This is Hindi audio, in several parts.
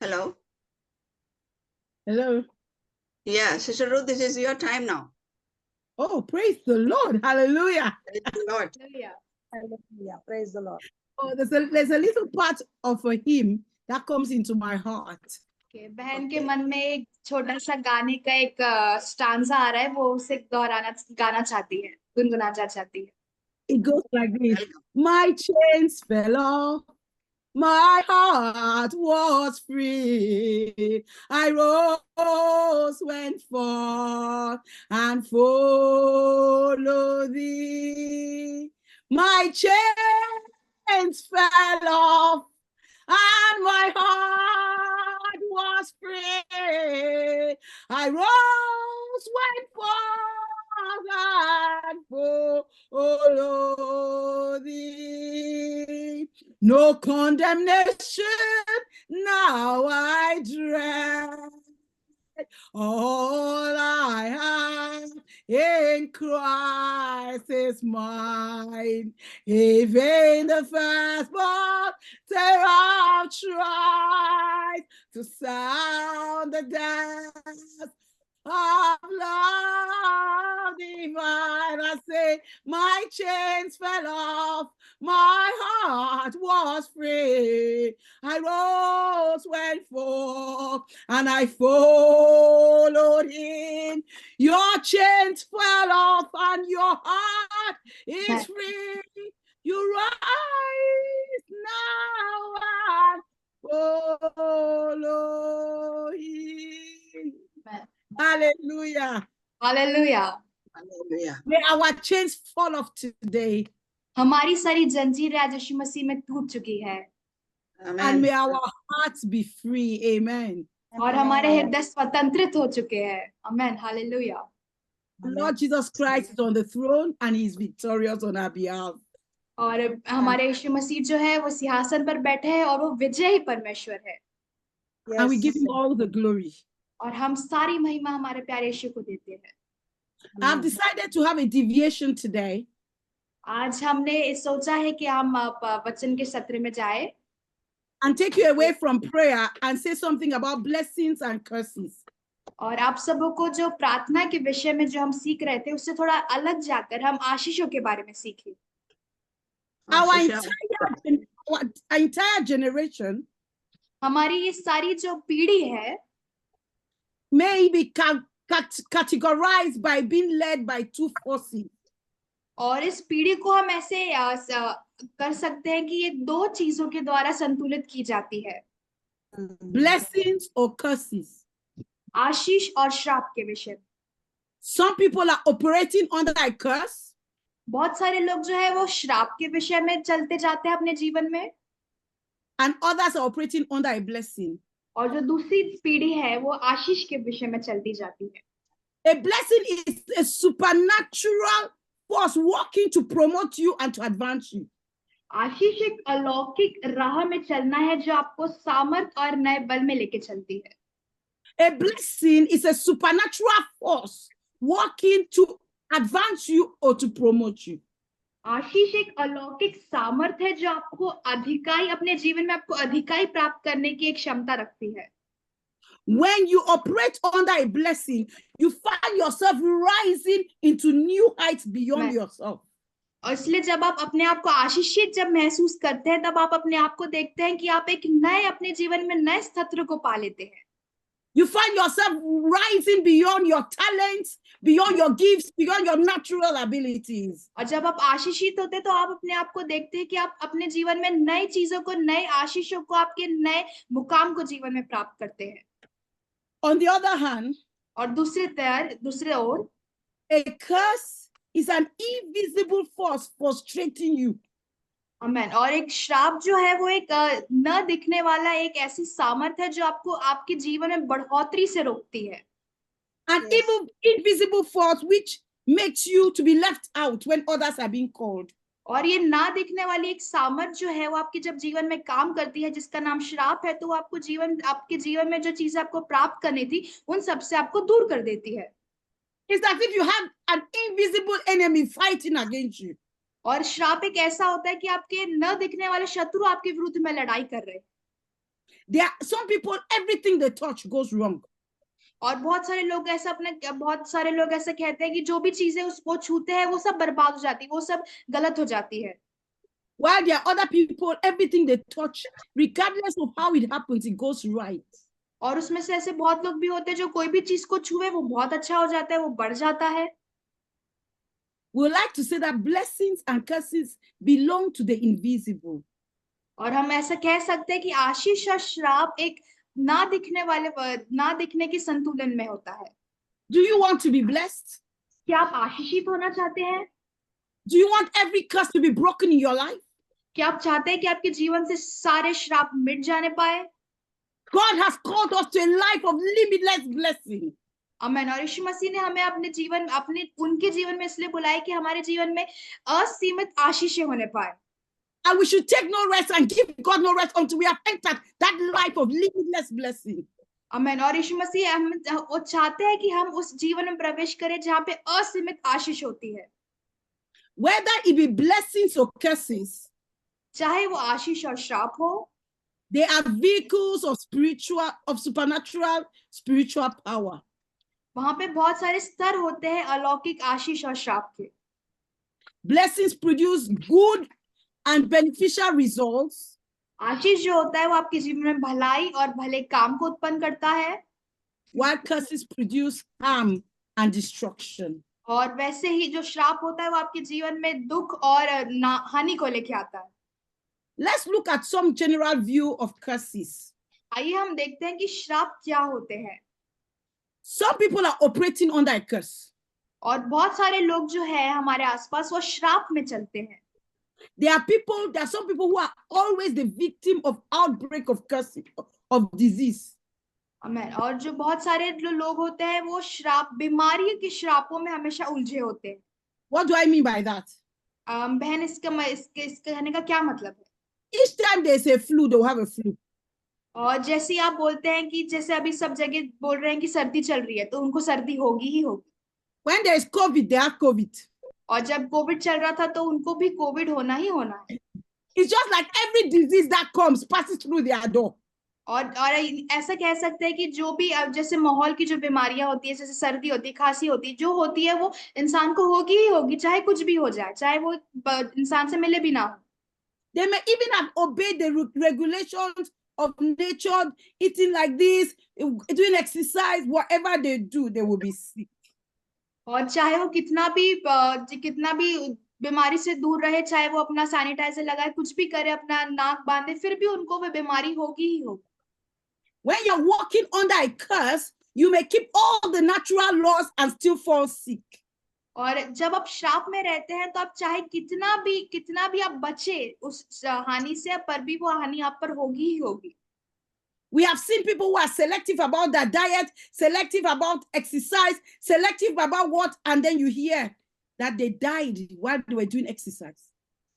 Hello. Hello. Yeah, Sister Ruth, this is your time now. Oh, praise the Lord. Hallelujah. Praise the Lord. Hallelujah. Hallelujah. Praise the Lord. Oh, there's a little part of a hymn that comes into my heart. Okay, बहन के मन में एक छोटा सा गाने का एक स्टांजा आ रहा है, वो उसे गाना चाहती है, गुनगुनाना चाहती है. It goes like this. My chains fell off. My heart was free. I rose, went forth, and followed thee. My chains fell off, and my heart was free. I rose, went forth, and followed thee. No condemnation, now I dread. All I have in Christ is mine. Even the firstborn, there I've tried to sound the depths of love divine. I say, my chains fell off, my heart was free. I rose, went forth, and I followed him. Your chains fell off, and your heart is free. You rise now and follow him. Hallelujah. Hallelujah. Hallelujah. May our chains fall off today. हमारी सारी जंजीरें आज यीशु मसीह में टूट चुकी है. And Amen. may our hearts be free. Amen. और हमारे हृदय स्वतंत्रित हो चुके हैं. Amen. Hallelujah. The Lord Jesus Christ is on the throne and he is victorious on our behalf. और हमारे यीशु मसीह जो है वो सिंहासन पर बैठे हैं और वो विजयी परमेश्वर है. And we give him all the glory. और हम सारी महिमा हमारे प्यारे यीशु को देते हैं. I've decided to have a deviation today. आज हमने सोचा है कि हम वचन के सत्र में जाए And take you away from prayer and say something about blessings and curses. और आप सबों को जो प्रार्थना के विषय में जो हम सीख रहे थे उससे थोड़ा अलग जाकर हम आशीषों के बारे में सीखें. Our Ashisha. entire generation हमारी ये सारी जो पीढ़ी है may be categorized by being led by two forces. और इस पीढ़ी को हम ऐसे कर सकते हैं कि ये दो चीजों के द्वारा संतुलित की जाती है. Blessings or curses. आशीष और श्राप के विषय. Some people are operating under a curse. बहुत सारे लोग जो है वो श्राप के विषय में चलते जाते हैं अपने जीवन में. And others are operating under a blessing. और जो दूसरी पीढ़ी है वो आशीष के विषय में चलती जाती है. A blessing is a supernatural force working to promote you and to advance you. आशीष एक अलौकिक राह में चलना है जो आपको सामर्थ और नए बल में लेके चलती है. A blessing is a supernatural force working to advance you or to promote you. आशीष एक अलौकिक सामर्थ है जो आपको अधिकाई अपने जीवन में आपको अधिकाई प्राप्त करने की एक क्षमता रखती है. When you operate under a blessing, you find yourself rising into new heights beyond yourself. और इसलिए जब आप अपने आप को आशीषित जब महसूस करते हैं तब आप अपने आप को देखते हैं कि आप एक नए अपने जीवन में नए स्तर को पा लेते हैं. You find yourself rising beyond your talents, beyond your gifts, beyond your natural abilities. और जब आप आशीषित होते हैं तो आप अपने आप को देखते हैं कि आप अपने जीवन में नई चीजों को, नए आशीषों को, आपके नए मुकाम को जीवन में प्राप्त करते हैं. On the other hand, और दूसरे ओर a curse is an invisible force frustrating you. आमेन. और एक श्राप जो है वो एक न दिखने वाला एक ऐसी सामर्थ है जो आपको आपके जीवन में बढ़ोतरी से रोकती है. An evil, invisible force which makes you to be left out when others are being called. और ये ना दिखने वाली एक सामर्थ जो है वो आपके जब जीवन में काम करती है जिसका नाम श्राप है, तो वो आपके जीवन में जो चीजें आपको प्राप्त करनी थी उन सब से आपको दूर कर देती है. It's as if you have an invisible enemy fighting against you. और श्राप एक ऐसा होता है कि आपके न दिखने वाले शत्रु आपके विरुद्ध में लड़ाई कर रहे हैं. There are some people, everything they touch goes wrong. और बहुत सारे लोग ऐसा कहते हैं कि जो भी चीजें उसको छूते हैं वो सब बर्बाद हो जाती है, वो सब गलत हो जाती है। While there are other people, everything they touch, regardless of how it happens, it goes right. और उसमें से ऐसे बहुत लोग भी होते हैं जो कोई भी चीज को छुए वो बहुत अच्छा हो जाता है, वो बढ़ जाता है। We would like to say that blessings and curses belong to the invisible. और हम ऐसा कह सकते हैं कि आशीष और श्राप एक ना दिखने के संतुलन में होता है। Do you want to be blessed? क्या आप आशीषित होना चाहते हैं? Do you want every curse to be broken in your life? क्या आप चाहते हैं कि आपके जीवन से सारे श्राप मिट जाने पाए? God has called us to a life of limitless blessing. आमीन। और यीशु मसीह ने हमें उनके जीवन में इसलिए बुलाया कि हमारे जीवन में असीमित आशीषें होने पाए। And we should take no rest and give God no rest until we have entered that life of limitless blessing. आमीन। और यीशु मसीह वो चाहते हैं कि हम उस जीवन में प्रवेश करें जहाँ पे असीमित आशीष होती है। Whether it be blessings or curses, चाहे वो आशीष और श्राप हो, they are vehicles of supernatural spiritual power. वहां पे बहुत सारे स्तर होते हैं अलौकिक आशीष और श्राप के। Blessings produce good and beneficial results. आशीष जो होता है वो आपके जीवन में भलाई और भले काम को उत्पन्न करता है, while curses produce harm and destruction. और वैसे ही जो श्राप होता है वो आपके जीवन में दुख और हानि को लेके आता है। Let's look at some general view of curses. आइए हम देखते हैं कि श्राप क्या होते हैं। Some people are operating under a curse. और बहुत सारे लोग जो है हमारे आसपास वो श्राप में चलते हैं। There are some people who are always the victim of outbreak of curse, of disease. आमीन। और जो बहुत सारे जो लोग होते हैं वो बीमारियों के श्रापों में हमेशा उलझे होते हैं। What do I mean by that? बहन, इसके कहने का क्या मतलब है? Each time there's a flu, they'll have a flu. और जैसे आप बोलते हैं कि जैसे अभी सब जगह बोल रहे हैं कि सर्दी चल रही है तो उनको सर्दी होगी ही होगी। When there is COVID, they have COVID. और जब कोविड चल रहा था तो उनको भी कोविड होना ही होना है। It's just like every disease that comes passes through their door. और ऐसा कह सकते हैं कि जो भी जैसे माहौल की जो बीमारियां होती है, जैसे सर्दी होती है, खांसी होती है, जो होती है वो इंसान को होगी ही होगी, चाहे कुछ भी हो जाए, चाहे वो इंसान से मिले भी ना हो। They may even have obeyed the regulations of nature, eating like this, doing exercise, whatever they do, they will be sick. और चाहे वो कितना भी बीमारी से दूर रहे, चाहे वो अपना सैनिटाइजर लगाए, कुछ भी करे, अपना नाक बांधे, फिर भी उनको वो बीमारी होगी ही होगी। When you're walking under a curse, you may keep all the natural laws and still fall sick. और जब आप श्राप में रहते हैं तो आप चाहे कितना भी आप बचे उस हानि से, पर भी वो हानि आप पर होगी ही होगी। We have seen people who are selective about their diet, selective about exercise, selective about what, and then you hear that they died while they were doing exercise.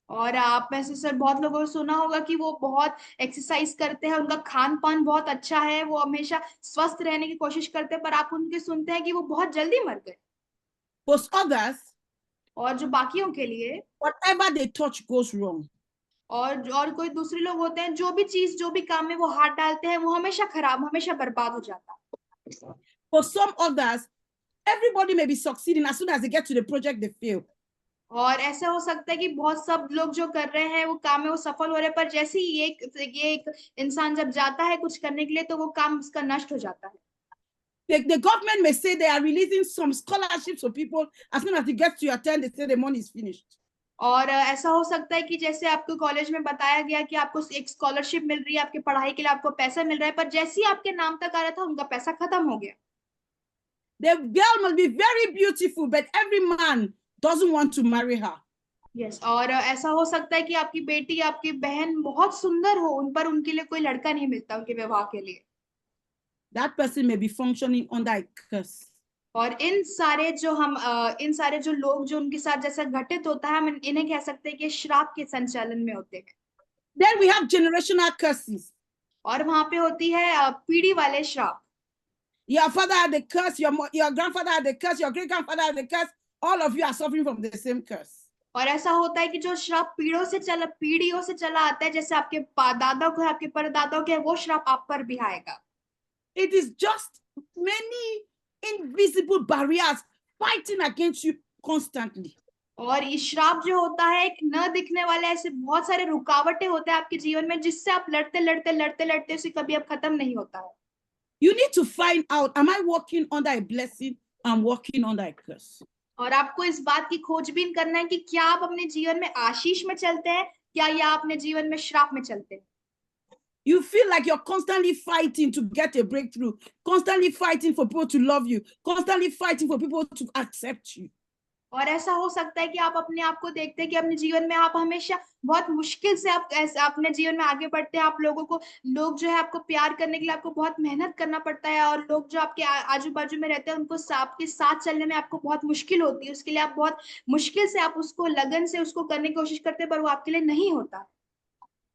और आप में से सर बहुत लोगों ने सुना होगा कि वो बहुत एक्सरसाइज करते हैं, उनका खान पान बहुत अच्छा है, वो हमेशा स्वस्थ रहने की कोशिश करते हैं, पर आप उनके सुनते हैं कि वो बहुत जल्दी मर गए। For others, और जो बाकियों के लिए whatever they touch goes wrong. और कोई दूसरे लोग होते हैं जो भी काम में वो हाथ डालते हैं वो हमेशा खराब, हमेशा बर्बाद हो जाता है। For some others, everybody may be succeeding, as soon as they get to the project they fail. और ऐसा हो सकता है कि बहुत सब लोग जो कर रहे हैं वो काम में वो सफल हो रहे हैं, पर जैसे ही ये एक इंसान जब जाता है कुछ करने के लिए तो वो काम उसका नष्ट हो जाता है। The government may say they are releasing some scholarships for people, as soon as it gets to your turn, they say the money is finished. और ऐसा हो सकता है कि जैसे आपको कॉलेज में बताया गया कि आपको एक स्कॉलरशिप मिल रही है, आपके पढ़ाई के लिए आपको पैसा मिल रहा है, पर जैसे ही आपके नाम तक आ रहा था उनका पैसा खत्म हो गया। The girl must be very beautiful, but every man doesn't want to marry her. Yes, और ऐसा हो सकता है कि आपकी बेटी, आपकी बहन बहुत सुंदर हो, पर उनके लिए कोई लड़का नहीं मिलता उनके विवाह के लिए। That person may be functioning under a curse. और इन सारे जो लोग जो उनके साथ जैसा घटित होता है, हम इन्हें कह सकते हैं कि श्राप के संचालन में होते हैं। Then we have generational curses. और वहां पे होती है पीढ़ी वाले श्राप। Your father had the curse, your grandfather had the curse, your great grandfather had the curse. All of you are suffering from the same curse. और ऐसा होता है कि जो श्राप पीढ़ियों से चला आता है, जैसे आपके दादा को है, आपके परदादा को है, वो श्राप आप पर भी आएगा। It is just many invisible barriers fighting against you constantly. और ये श्राप जो होता है, एक न दिखने वाले ऐसे बहुत सारे रुकावटें होते हैं आपके जीवन में, जिससे आप लड़ते उसे कभी अब खत्म नहीं होता है। You need to find out, am I walking under a blessing? I'm walking under a curse. और आपको इस बात की खोजबीन करना है कि क्या आप अपने जीवन में आशीष में चलते हैं, क्या या अपने जीवन में श्राप में चलते हैं। You feel like you're constantly fighting to get a breakthrough, constantly fighting for people to love you, constantly fighting for people to accept you. और ऐसा हो सकता है कि आप अपने आप को देखते हैं कि अपने जीवन में आप हमेशा बहुत मुश्किल से आप ऐसे अपने जीवन में आगे बढ़ते हैं। आप लोग जो है आपको प्यार करने के लिए आपको बहुत मेहनत करना पड़ता है, और लोग जो आपके आजू बाजू में रहते हैं उनको आपके साथ चलने में आपको बहुत मुश्किल होती है। उसके लिए आप बहुत मुश्किल से आप उसको लगन से उसको करने की कोशिश करते हैं, पर वो आपके लिए नहीं होता।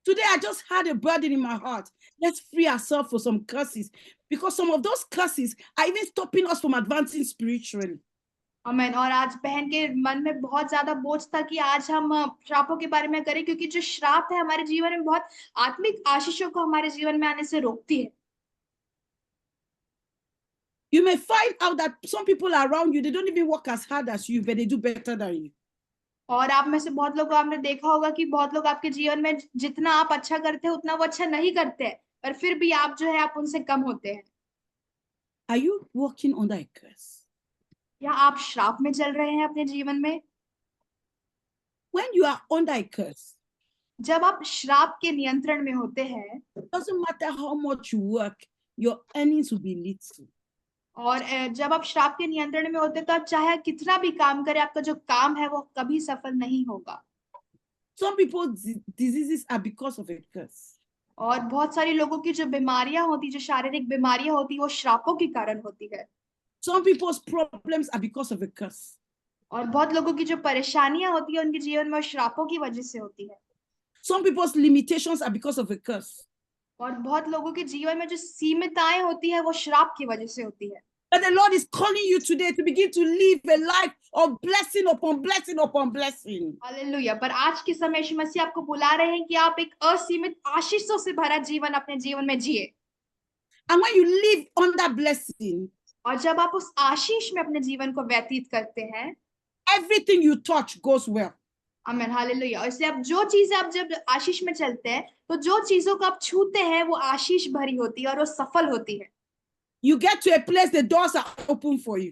Today, I just had a burden in my heart. Let's free ourselves for some curses, because some of those curses are even stopping us from advancing spiritually. आमीन। और आज बहन के मन में बहुत ज्यादा बोझ था कि आज हम श्रापों के बारे में करें, क्योंकि जो श्राप है हमारे जीवन में बहुत आत्मिक आशीषों को हमारे जीवन में आने से रोकती है। You may find out that some people around you, they don't even work as hard as you, but they do better than you. और आप में से बहुत लोग आपने देखा होगा कि बहुत लोग आपके जीवन में जितना आप अच्छा करते हैं उतना वो अच्छा नहीं करते हैं, पर फिर भी आप जो है आप उनसे कम होते हैं। Are you walking under a curse? या आप श्राप में चल रहे हैं अपने जीवन में? When you are under a curse, जब आप श्राप के नियंत्रण में होते हैं, it doesn't matter how much you work, your earnings will be little. और जब आप श्राप के नियंत्रण में होते हैं तो आप चाहे कितना भी काम करें, आपका जो काम है वो कभी सफल नहीं होगा। Some people's diseases are because of a curse. और बहुत सारे लोगों की जो बीमारियां होती, जो शारीरिक बीमारियां होती, वो श्रापों के कारण होती है। Some people's problems are because of a curse. और बहुत लोगों की जो परेशानियां होती है उनके जीवन में श्रापों की वजह से होती है। Some people's limitations are because of a curse. और बहुत लोगों के जीवन में जो सीमितताएं होती है वो श्राप की वजह से होती है। But the Lord is calling you today to begin to live a life of blessing upon blessing upon blessing. Hallelujah. पर आज के समय यीशु मसीह आपको बुला रहे हैं कि आप एक असीमित आशीषों से भरा जीवन अपने जीवन में जिए। And when you live under blessing, और जब आप उस आशीष में अपने जीवन को व्यतीत करते हैं, everything you touch goes well. आमीन, हालेलुया। इसलिए आप जो चीजें आप जब आशीष में चलते हैं तो जो चीजों को आप छूते हैं वो आशीष भरी होती है और वो सफल होती है। You get to a place, the doors are open for you.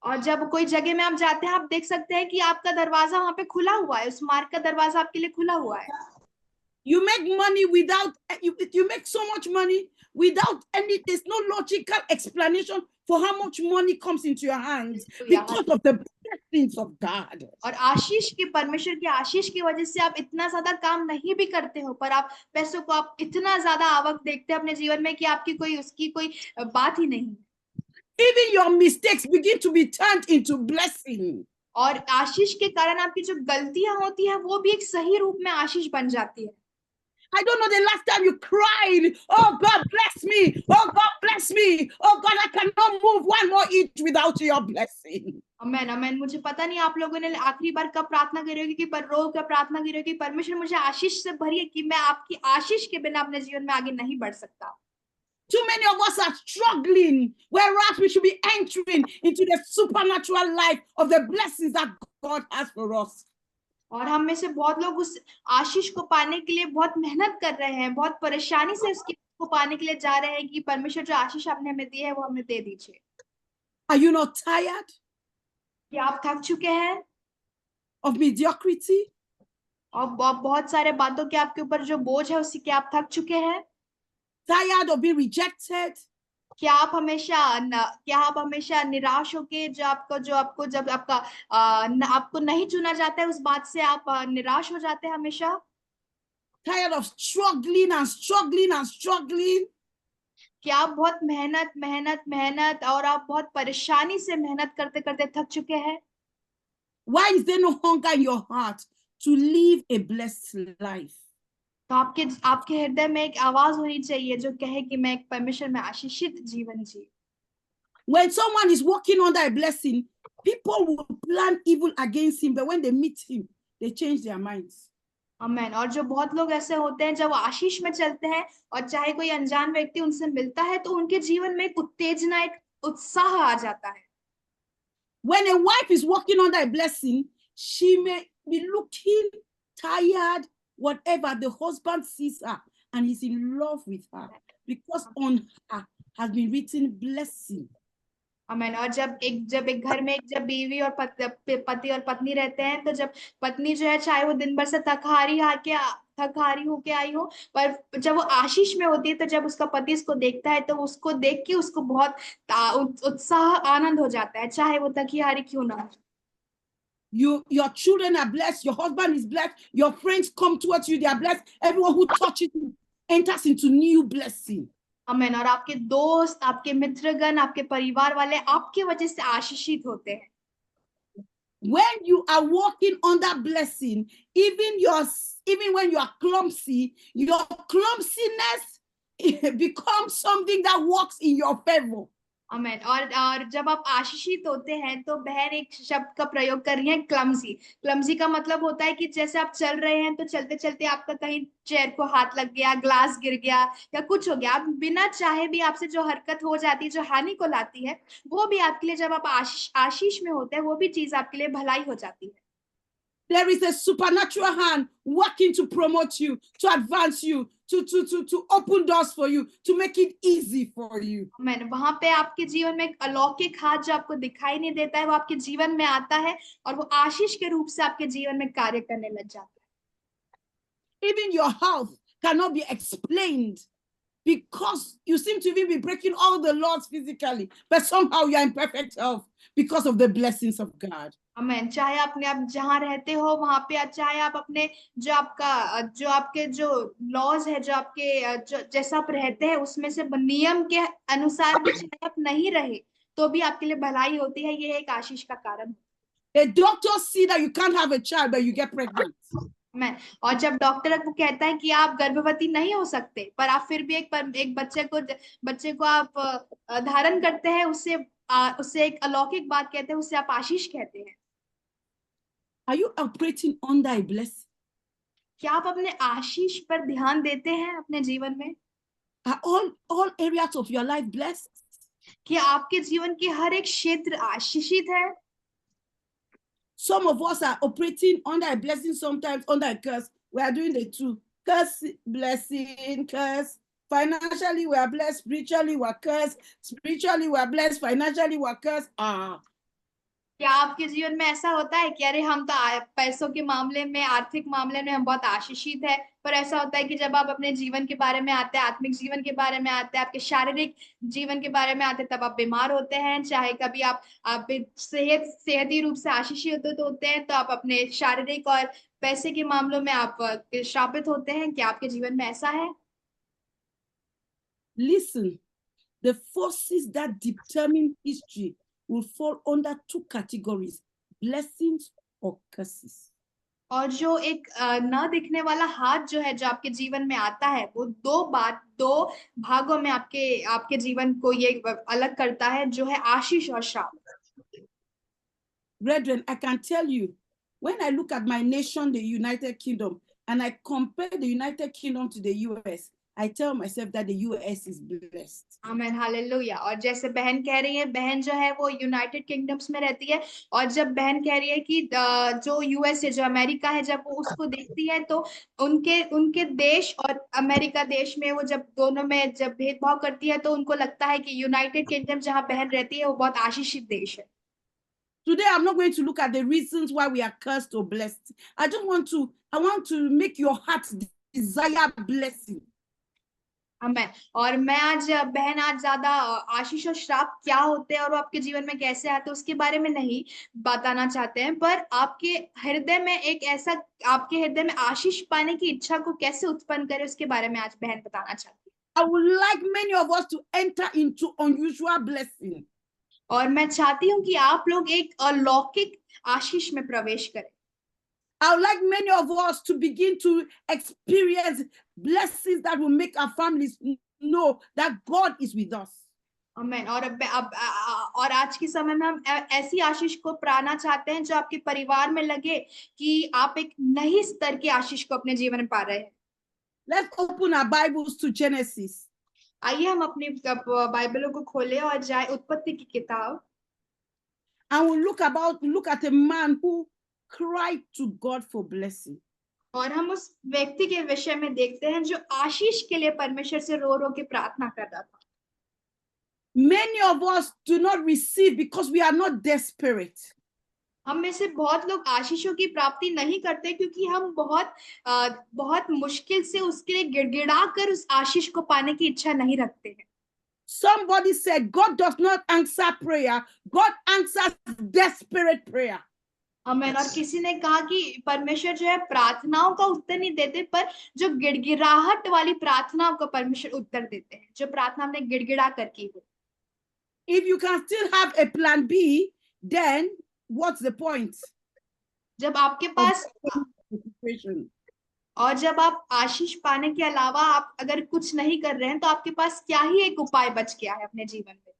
और जब कोई जगह में आप जाते हैं, आप देख सकते हैं कि आपका दरवाजा वहां पे खुला हुआ है, उस मार्ग का दरवाजा आपके लिए खुला हुआ है। You make money without, you make so much money without any, there's no logical explanation for how much money comes into your hands because of the blessings of God. और आशीष की, परमेश्वर की आशीष की वजह से आप इतना ज्यादा काम नहीं भी करते हो, पर आप पैसों को आप इतना ज्यादा आवक देखते हैं अपने जीवन में कि आपकी कोई उसकी कोई बात ही नहीं। Even your mistakes begin to be turned into blessing. और आशीष के कारण आपकी जो गलतियां होती है वो भी एक सही रूप में आशीष बन जाती है। I don't know the last time you cried, oh God bless me, oh God bless me, oh God I cannot move one more inch without your blessing. आमीन, आमीन। मुझे पता नहीं आप लोगों ने आखिरी बार कब प्रार्थना करी होगी, कि पर रो कर प्रार्थना करी होगी, परमेश्वर मुझे आशीष से भरिए कि मैं आपकी आशीष के बिना अपने जीवन में आगे नहीं बढ़ सकता। Too many of us are struggling, whereas we should be entering into the supernatural life of the blessings that God has for us. और हम में से बहुत लोग उस आशीष को पाने के लिए बहुत मेहनत कर रहे हैं, बहुत परेशानी से उसको पाने के लिए जा रहे हैं कि परमेश्वर जो आशीष आपने हमें दी है वो हमें दे दीजिए। Are you not tired? क्या आप थक चुके हैं of mediocrity? और बहुत सारे बातों के आपके ऊपर जो बोझ है उससे क्या आप थक चुके हैं? Tired of being rejected? क्या आप हमेशा निराश होके आपको जब आपको नहीं चुना जाता है उस बात से आप निराश हो जाते हैं हमेशा? Tired of struggling and struggling and struggling? क्या आप बहुत मेहनत और आप बहुत परेशानी से मेहनत करते करते थक चुके हैं? Why is there no hunger in your heart to live a blessed life? तो आपके हृदय में एक आवाज होनी चाहिए जो कहे कि मैं एक परमेश्वर में आशीषित जीवन जी। When someone is walking under a blessing, people will plan evil against him, but when they meet him, they change their minds. आमेन। और जो बहुत लोग ऐसे होते हैं जब वो आशीष में चलते हैं और चाहे कोई अनजान व्यक्ति उनसे मिलता है तो उनके जीवन में एक उत्तेजना, एक उत्साह आ जाता है। When a wife is walking under a blessing, she may be looking tired, whatever. The husband sees her and is in love with her because on her has been written blessing. आमेन। और जब एक घर में जब बीवी और पति और पत्नी रहते हैं तो जब पत्नी जो है चाहे वो दिन भर से थक हारी होके आई हो, पर जब वो आशीष में होती है तो जब उसका पति इसको देखता है तो उसको देख के उसको बहुत उत्साह, आनंद हो जाता है, चाहे वो थकी हारी क्यों ना हो। Your children are blessed, your husband is blessed, your friends come towards you, they are blessed. Everyone who touches you enters into new blessing. आमेन। और आपके दोस्त, आपके मित्रगण, आपके परिवार वाले आपके वजह से आशीषित होते हैं। When you are walking under blessing, even when you are clumsy, your clumsiness becomes something that works in your favor. आमेन। और जब आप आशीषित होते हैं तो बहन एक शब्द का प्रयोग कर रही है, क्लमसी। क्लमसी का मतलब होता है कि जैसे आप चल रहे हैं तो चलते चलते आपका कहीं चेयर को हाथ लग गया, ग्लास गिर गया या कुछ हो गया, आप बिना चाहे भी आपसे जो हरकत हो जाती है जो हानि को लाती है, वो भी आपके लिए जब आप आशीष में होते हैं वो भी चीज आपके लिए भलाई हो जाती है। There is a supernatural hand working to promote you, to advance you, to open doors for you, to make it easy for you. मैंने वहां पे आपके जीवन में एक अलौकिक हाथ जो आपको दिखाई नहीं देता है वो आपके जीवन में आता है और वो आशीष के रूप से आपके जीवन में कार्य करने लग जाता है। Even your health cannot be explained because you seem to even be breaking all the laws physically, but somehow you are in perfect health because of the blessings of God. आमेन। चाहे अपने आप जहाँ रहते हो वहां पे, चाहे आप अपने जो आपके जो लॉज है, जो आपके जैसा आप रहते हैं उसमें से नियम के अनुसार भी चाहे आप नहीं रहे तो भी आपके लिए भलाई होती है, ये एक आशीष का कारण। The doctors see that you can't have a child but you get pregnant. और जब डॉक्टर को कहता है कि आप गर्भवती नहीं हो सकते पर आप फिर भी एक बच्चे को आप धारण करते हैं, उससे एक अलौकिक बात कहते हैं, उससे आप आशीष कहते हैं। Are you operating under a blessing? क्या आप अपने आशीष पर ध्यान देते हैं अपने जीवन में? Are all areas of your life blessed? क्या आपके जीवन के हर एक क्षेत्र आशीषित है? Some of us are operating under a blessing, sometimes under a curse. We are doing the two. Curse, blessing, curse. Financially, we are blessed. Spiritually, we are cursed. Spiritually, we are blessed. Financially, we are cursed. क्या आपके जीवन में ऐसा होता है कि अरे हम तो पैसों के मामले में, आर्थिक मामले में हम बहुत आशीषित है, पर ऐसा होता है कि जब आप अपने जीवन के बारे में आते हैं, आत्मिक जीवन के बारे में आते हैं, आपके शारीरिक जीवन के बारे में आते हैं, तब आप बीमार होते हैं। चाहे कभी आप सेहती रूप से आशीषित होते हैं तो आप अपने शारीरिक और पैसे के मामलों में आप श्रापित होते हैं। क्या आपके जीवन में ऐसा है? Listen, the forces that determine history will fall under two categories, blessings or curses. और जो एक न दिखने वाला हाथ जो है जो आपके जीवन में आता है वो दो भागों में आपके जीवन को ये अलग करता है, जो है आशीष और श्राप। Brethren, I can tell you, when I look at my nation, the United Kingdom, and I compare the United Kingdom to the US, I tell myself that the US is blessed. Amen, hallelujah. और जैसे बहन कह रही है, बहन जो है वो यूनाइटेड किंगडम्स में रहती है, और जब बहन कह रही है कि जो यूएस है, जो अमेरिका है, जब वो उसको देखती है तो उनके देश और अमेरिका देश में वो जब दोनों में जब भेदभाव करती है तो उनको लगता है कि यूनाइटेड किंगडम जहाँ बहन रहती है वो बहुत आशीषित देश है। Today, I'm not going to look at the reasons why we are cursed or blessed. I want to make your heart desire blessing. आमेन। और मैं आज ज्यादा आशीष और श्राप क्या होते हैं और वो आपके जीवन में कैसे आते हैं उसके बारे में नहीं बताना चाहते हैं, पर आपके हृदय में आशीष पाने की इच्छा को कैसे उत्पन्न करे उसके बारे में आज बहन बताना चाहती है। I would like many of us to enter into unusual blessing. और मैं चाहती हूँ कि आप लोग एक अलौकिक आशीष में प्रवेश करें। I would like many of us to begin to experience blessings that will make our families know that God is with us. आमीन। और और आज के समय में हम ऐसी आशीष को पाना चाहते हैं जो आपके परिवार में लगे कि आप एक नई स्तर की आशीष को अपने जीवन में पा रहे हैं। Let's open our Bibles to Genesis. आइए हम अपनी बाइबलों को खोलें और जाए उत्पत्ति की किताब, And we'll look at a man who cried to God for blessing. और हम उस व्यक्ति के विषय में देखते हैं जो आशीष के लिए परमेश्वर से रो रो के प्रार्थना कर रहा था। Many of us do not receive because we are not desperate. हम में से बहुत लोग आशीषों की प्राप्ति नहीं करते क्योंकि हम बहुत मुश्किल से उसके लिए गिड़गिड़ा कर उस आशीष को पाने की इच्छा नहीं रखते हैं। Somebody said God does not answer prayer. God answers desperate prayer. आमीन। और किसी ने कहा कि परमेश्वर जो है प्रार्थनाओं का उत्तर नहीं देते, पर जो गिड़गिड़ाहट वाली प्रार्थनाओं का परमेश्वर उत्तर देते हैं, जो प्रार्थना हमने गिड़गिड़ा कर की हो। If you can still have a plan B, then what's the point? जब आपके पास और जब आप आशीष पाने के अलावा आप अगर कुछ नहीं कर रहे हैं तो आपके पास क्या ही एक उपाय बच गया है अपने जीवन में।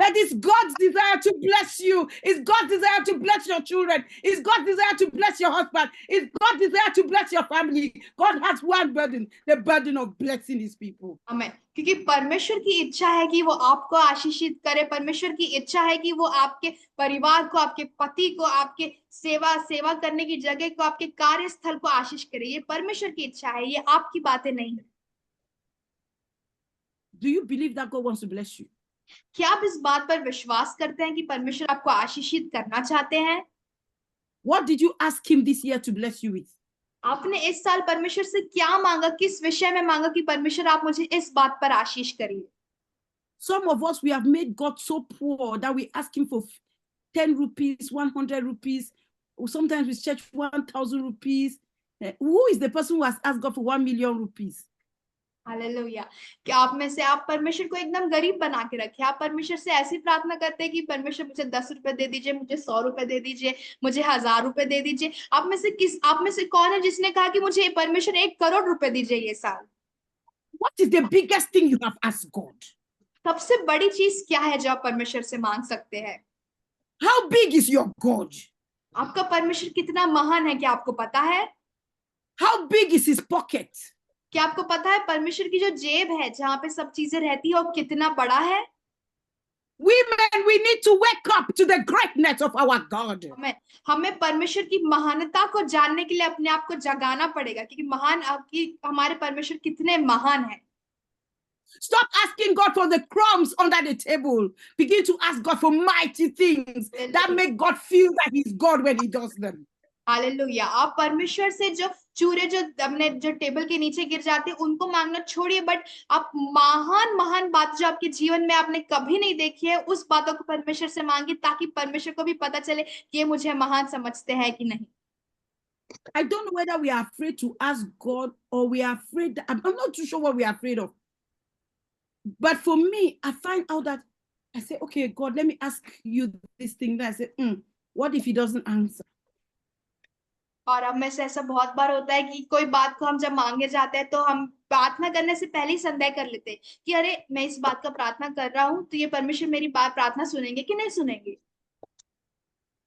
That is God's desire to bless you. It's God's desire to bless your children. It's God's desire to bless your husband. It's God's desire to bless your family. God has one burden, the burden of blessing his people. आमीन। क्योंकि परमेश्वर की इच्छा है कि वो आपको आशीषित करे। परमेश्वर की इच्छा है कि वो आपके परिवार को, आपके पति को, आपके सेवा करने की जगह को, आपके कार्यस्थल को आशीष करे। ये परमेश्वर की इच्छा है, ये आपकी बातें नहीं है। Do you believe that God wants to bless you? क्या आप इस बात पर विश्वास करते हैं कि परमेश्वर आपको आशीषित करना चाहते हैं? What did you ask him this year to bless you with? आपने इस साल परमेश्वर से क्या मांगा, किस विषय में मांगा कि परमेश्वर आप मुझे इस बात पर आशीष करिए? Some of us, we have made God so poor that we ask him for 10 rupees, 100 rupees, or sometimes we stretch 1,000 rupees. Who is the person who has asked God for 1 million rupees? Hallelujah. कि आप में से आप परमेश्वर को एकदम गरीब बना के रखे। आप परमेश्वर से ऐसी प्रार्थना करते हैं कि परमेश्वर मुझे 10 रुपए दे दीजिए, मुझे 100 रुपए दे दीजिए, मुझे 1000 रुपए दे दीजिए। आप में से कौन है जिसने कहा कि मुझे परमेश्वर 1 करोड़ रुपए दीजिए ये साल? What is the biggest thing you have asked God? सबसे बड़ी चीज क्या है जो आप परमेश्वर से मांग सकते हैं? How big is your God? आपका परमेश्वर कितना महान है, क्या आपको पता है? How big is his pocket? क्या आपको पता है परमेश्वर की जो जेब है जहाँ पे सब चीजें रहती है वो कितना बड़ा है? Women, we need to wake up to the greatness of our God. हमें परमेश्वर की महानता को जानने के लिए अपने आप को जगाना पड़ेगा क्योंकि हमारे परमेश्वर कितने महान हैं। Stop asking God for the crumbs under the table. Begin to ask God for mighty things that make God feel that he's God when he does them. Hallelujah. आप परमेश्वर से जो चूरे जो टेबल के नीचे गिर जाते हैं उनको मांगना छोड़िए, बट आप महान बात जो आपके जीवन में आपने कभी नहीं देखी है उस बातों को परमेश्वर से मांगिए ताकि परमेश्वर को भी पता चले कि ये मुझे महान समझते हैं कि नहीं। I don't know whether we are afraid to ask God or we are afraid. I'm not too sure what we are afraid of. But for me, I find out that I say, okay, God, let me ask you this thing. Then I say, what if he doesn't answer? और अब में से ऐसा बहुत बार होता है कि कोई बात को हम जब मांगे जाते हैं तो हम प्रार्थना करने से पहले ही संदेह कर लेते हैं कि अरे मैं इस बात का प्रार्थना कर रहा हूं तो ये परमेश्वर मेरी बात प्रार्थना सुनेंगे कि नहीं सुनेंगे।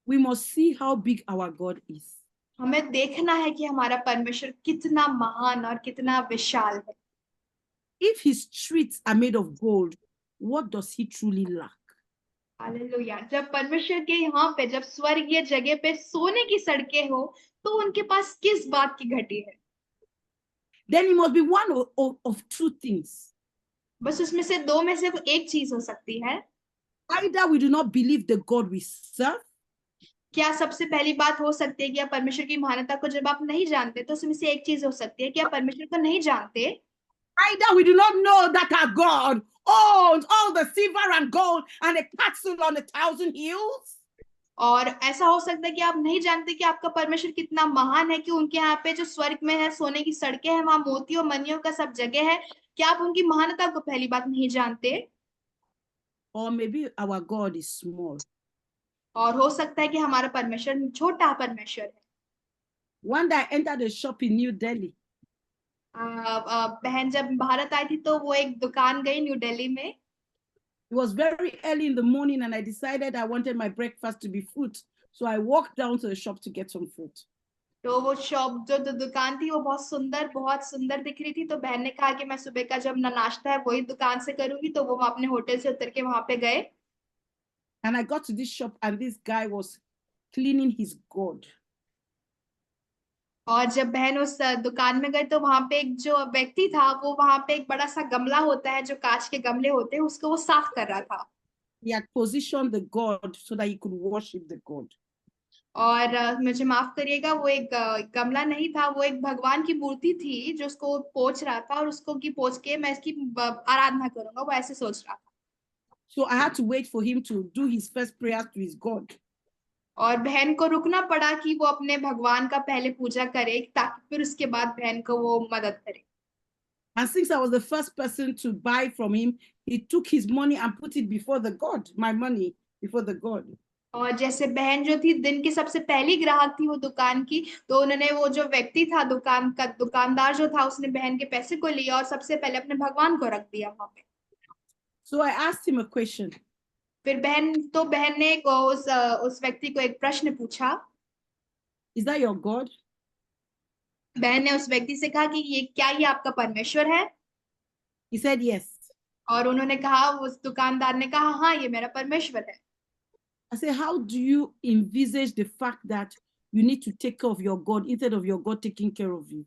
We must see how big our God is. हमें देखना है कि हमारा परमेश्वर कितना महान और कितना विशाल है। If his streets are made of gold, what does he truly lack? Hallelujah. जब परमेश्वर के यहाँ पे, जब स्वर्गीय जगह पे सोने की सड़कें हो तो उनके पास किस बात की घटी है? Then it must be one of two things. बस उसमें से दो में से एक चीज हो सकती है। Either we do not believe the God we serve. क्या सबसे पहली बात हो सकती है कि आप परमेश्वर की महानता को जब आप नहीं जानते तो उसमें से एक चीज हो सकती है कि आप परमेश्वर को नहीं जानते। Either we do not know that our God owns all the silver and gold and the cattle on 1,000 hills. और ऐसा हो सकता है कि आप नहीं जानते कि आपका परमेश्वर कितना महान है कि उनके यहाँ पे जो स्वर्ग में है सोने की सड़कें हैं, वहां मोतियों मनियों का सब जगह है। क्या आप उनकी महानता को पहली बात नहीं जानते? Or maybe our God is small. और हो सकता है कि हमारा परमेश्वर छोटा परमेश्वर है। One day I entered a shop in New Delhi. बहन जब भारत आई थी तो वो एक दुकान गई न्यू दिल्ली में। It was very early in the morning and I decided I wanted my breakfast to be fruit. So I walked down to the shop to get some fruit. तो वो शॉप जो दुकान थी वो बहुत सुंदर दिख रही थी, तो बहन ने कहा कि मैं सुबह का जब नाश्ता है वही दुकान से करूंगी, तो वो अपने होटल से उतर के वहां पे गए। And I got to this shop and this guy was cleaning his gourd. और जब बहन उस दुकान में गए तो वहां पे एक जो व्यक्ति था वो वहां पे एक बड़ा सा गमला होता है, जो कांच के गमले होते हैं, उसको वो साफ कर रहा था। He had positioned the gourd so that he could worship the gourd. और मुझे माफ करिएगा, वो एक गमला नहीं था, वो एक भगवान की मूर्ति थी जो उसको पोंछ रहा था, और उसको की पोंछ के मैं इसकी आराधना करूंगा, वो ऐसे सोच रहा था। So I had to wait for him to do his first prayers to his God. और बहन को रुकना पड़ा कि वो अपने भगवान का पहले पूजा करे, ताकि फिर उसके बाद बहन को वो मदद करे। And since I was the first person to buy from him, he took his money and put it before the God, my money before the God. और जैसे बहन जो थी दिन की सबसे पहली ग्राहक थी वो दुकान की, तो उन्होंने वो जो व्यक्ति था दुकानदार जो था, उसने बहन के पैसे को लिया और सबसे पहले अपने भगवान को रख दिया वहां पे। So I asked him a question. फिर बहन ने उस व्यक्ति को एक प्रश्न पूछा। Is that your God? बहन ने उस व्यक्ति से कहा कि क्या ये आपका परमेश्वर है? He said yes. और उन्होंने कहा, उस दुकानदार ने कहा, हाँ ये मेरा परमेश्वर है। I said, how do you envisage the fact that you need to take care of your God instead of your God taking care of you?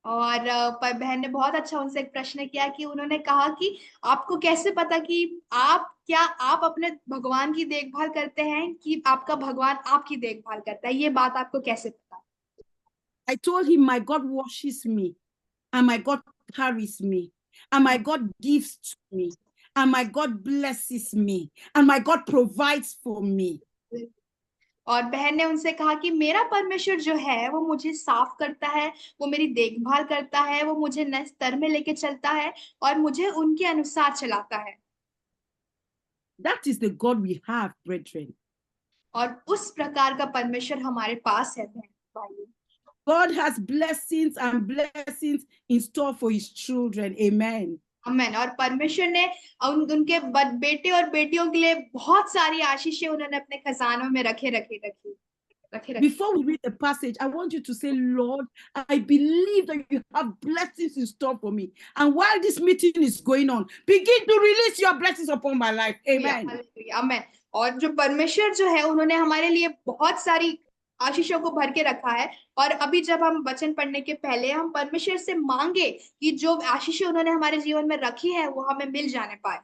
और पर बहन ने बहुत अच्छा उनसे एक प्रश्न किया कि उन्होंने कहा कि आपको कैसे पता कि आप अपने भगवान की देखभाल करते हैं कि आपका भगवान आपकी देखभाल करता है, ये बात आपको कैसे पता? I told him my God washes me and my God carries me and my God gives to me and my God blesses me and my God provides for me. और बहन ने उनसे कहा कि मेरा परमेश्वर जो है वो मुझे साफ करता है, वो मेरी देखभाल करता है, वो मुझे नए स्तर में लेके चलता है और मुझे उनके अनुसार चलाता है। That is the God we have, brethren. और उस प्रकार का परमेश्वर हमारे पास है बहन भाइयों। God has blessings and blessings in store for his children. Amen. आमीन। और परमेश्वर ने उनके बेटे और बेटियों के लिए बहुत सारी आशीषें उन्होंने अपने खजानों में रखी। Before we read the passage, I want you to say, Lord, I believe that you have blessings in store for me. And while this meeting is going on, begin to release your blessings upon my life. Amen. आमीन। और जो परमेश्वर जो है उन्होंने हमारे लिए बहुत सारी आशीषों को भर के रखा है, और अभी जब हम वचन पढ़ने के पहले हम परमेश्वर से मांगे कि जो आशीषें उन्होंने हमारे जीवन में रखी है वो हमें मिल जाने पाए।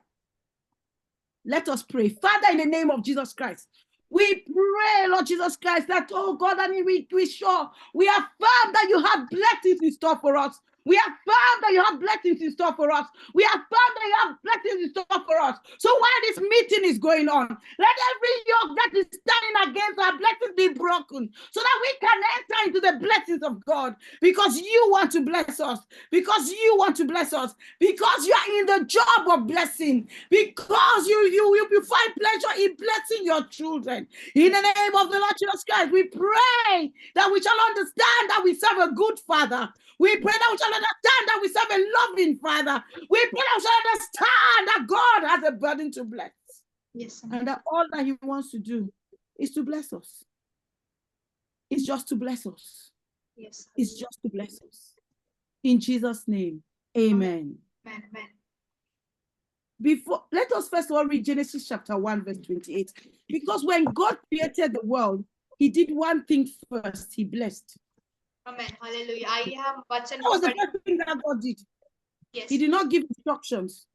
Let us pray. Father, in the name of Jesus Christ, we pray, Lord Jesus Christ, that, oh God, and we affirm that you have blessings in store for us. We affirm that you have blessings in store for us. We affirm that you have blessings in store for us. So while this meeting is going on, let every yoke that is standing against our blessings be broken, so that we can enter into the blessings of God, because you want to bless us, because you want to bless us, because you are in the job of blessing, because you find pleasure in blessing your children. In the name of the Lord Jesus Christ, we pray that we shall understand that we serve a good Father. We pray that we shall understand that we serve a loving Father. We pray that we shall understand that God has a burden to bless. Yes, and that all that he wants to do is to bless us. It's just to bless us. Yes. It's just to bless us. In Jesus' name, amen. Amen. Amen. Let us first of all read Genesis chapter 1, verse 28. Because when God created the world, he did one thing first. He blessed. Amen. Hallelujah. आइए हम वचन That was the first thing that God did. Yes. He did not give instructions.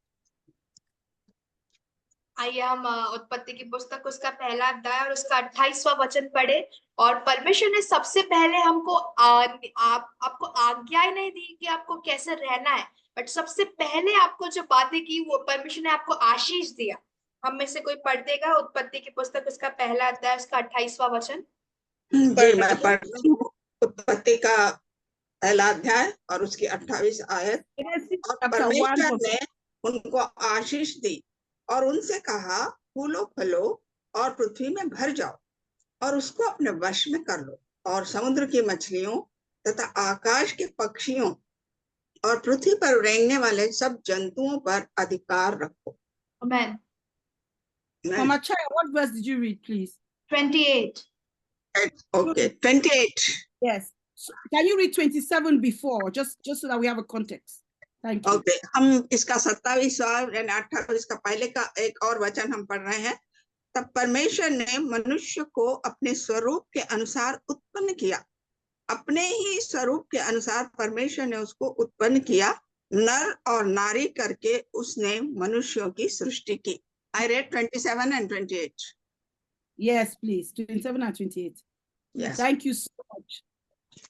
आइए हम उत्पत्ति की पुस्तक उसका पहला अध्याय और उसका 28वां वचन पढ़े। और परमेश्वर ने सबसे पहले हमको आपको आज्ञा ही नहीं दी कि आपको कैसे रहना है, बट सबसे पहले आपको जो बातें की वो परमेश्वर ने आपको आशीष दिया। हम में से कोई पढ़ देगा उत्पत्ति की पुस्तक उसका पहला अध्याय उसका 28वां वचन? मैं पढ़ती हूँ उत्पत्ति का पहला अध्याय और उसकी 28 आयत। और परमेश्वर ने उनको आशीष दी और उनसे कहा, फूलो फलो और पृथ्वी में भर जाओ और उसको अपने वश में कर लो, और समुद्र की मछलियों तथा आकाश के पक्षियों और पृथ्वी पर रेंगने वाले सब जंतुओं पर अधिकार रखो। Amen. Mama Chaya, what verse did you read, please? 28. Okay, 28. Yes. So can you read 27 before, just so that we have a context? Thank you. Okay, हम इसका 27वां यानी 28 का पहले का एक और वचन हम पढ़ रहे हैं। तब परमेश्वर ने मनुष्य को अपने स्वरूप के अनुसार उत्पन्न किया, अपने ही स्वरूप के अनुसार परमेश्वर ने उसको उत्पन्न किया, नर और नारी करके उसने मनुष्यों की सृष्टि की। I read 27 and 28. Yes, please. 27 and 28. Yes. Thank you so much.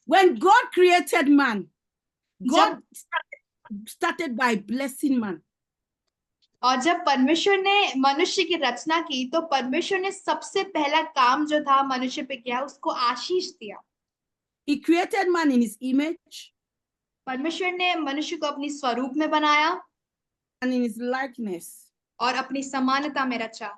When God created man, God started by blessing man. और जब परमेश्वर ने मनुष्य की रचना की तो परमेश्वर ने सबसे पहला काम जो था मनुष्य पे किया, उसको आशीष दिया। He created man in his image. परमेश्वर ने मनुष्य को अपनी स्वरूप में बनाया and in his likeness. और अपनी समानता में रचा।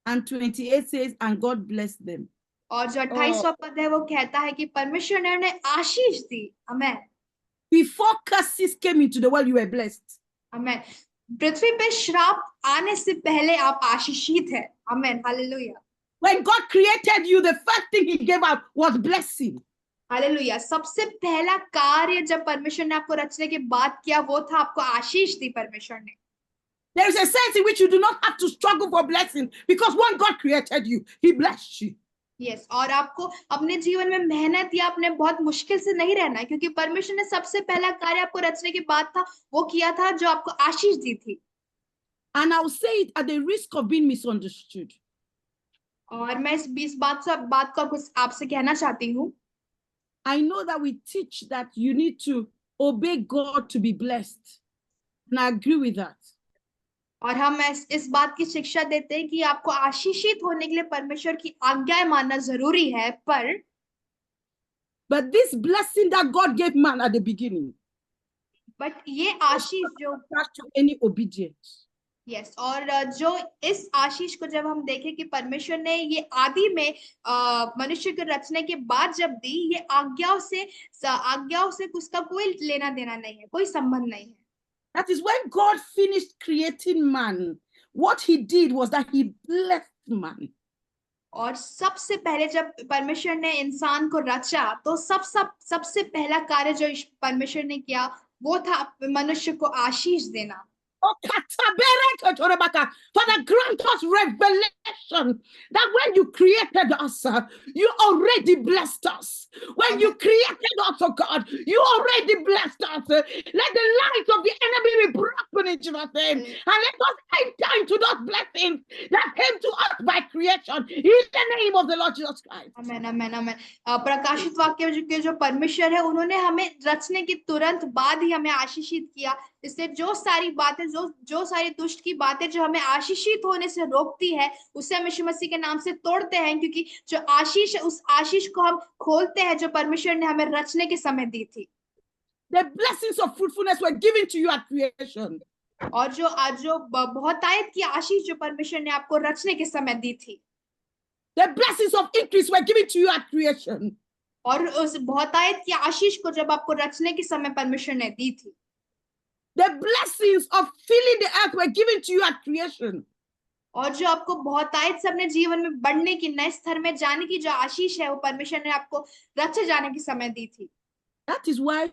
And 28 says, and God blessed them. और जो 28वां पद है वो कहता है कि परमेश्वर ने उन्हें आशीष दी। आमेन। Before curses came into the world, you were blessed. आमेन। पृथ्वी पे श्राप आने से पहले आप आशीषित हैं। आमेन। Hallelujah. When God created you, the first thing he gave out was blessing. Hallelujah. सबसे पहला कार्य जब परमेश्वर ने आपको रचने के बाद किया वो था आपको आशीष दी परमेश्वर ने। There is a sense in which you do not have to struggle for blessing because when God created you, he blessed you. Yes, और आपको अपने जीवन में मेहनत या अपने बहुत मुश्किल से नहीं रहना है क्योंकि परमेश्वर ने सबसे पहला कार्य आपको रचने के बाद था वो किया था जो आपको आशीष दी थी। And I'll say it at the risk of being misunderstood. और मैं इस बात को आपसे कहना चाहती हूँ। I know that we teach that you need to obey God to be blessed. And I agree with that. और हम इस बात की शिक्षा देते हैं कि आपको आशीषित होने के लिए परमेश्वर की आज्ञाएं मानना जरूरी है, पर But this blessing that God gave man at the beginning, but ये आशीष जो to any obedience. Yes, और जो इस आशीष को जब हम देखें कि परमेश्वर ने ये आदि में मनुष्य के रचने के बाद जब दी, ये आज्ञाओं से उसका कोई लेना देना नहीं है, कोई संबंध नहीं है। That is when God finished creating man, what he did was that he blessed man. और सबसे पहले जब परमेश्वर ने इंसान को रचा तो सबसे पहला कार्य जो परमेश्वर ने किया वो था मनुष्य को आशीष देना। Father, grant us revelation that when you created us, you already blessed us. When you created us, oh God, you already blessed us. Let the light of the enemy be broken in Jesus' name. And let us enter into those blessings that came to us by creation. In the name of the Lord Jesus Christ. आमेन, आमेन, आमेन। प्रकाशित वाक्य के जो परमेश्वर है उन्होंने हमें रचने के तुरंत बाद ही हमें आशीषित किया। इससे जो सारी बातें जो सारी दुष्ट की बातें जो हमें आशीषित होने से रोकती है उसे हम यीशु मसीह के नाम से तोड़ते हैं, क्योंकि जो आशीष है उस आशीष को हम खोलते हैं जो परमेश्वर ने हमें रचने के समय दी थी। The blessings of fruitfulness were given to you at creation. और जो बहुतायत की आशीष जो परमेश्वर ने आपको रचने के समय दी थी। The blessings of increase were given to you at creation. और उस बहुतायत की आशीष को जब आपको रचने के समय परमेश्वर ने दी थी। The blessings of filling the earth were given to you at creation. और जो आपको बहुतायत से अपने जीवन में बढ़ने की, नए स्तर में जाने की जो आशीष है वो परमेश्वर ने आपको रचे जाने के समय दी थी। That is why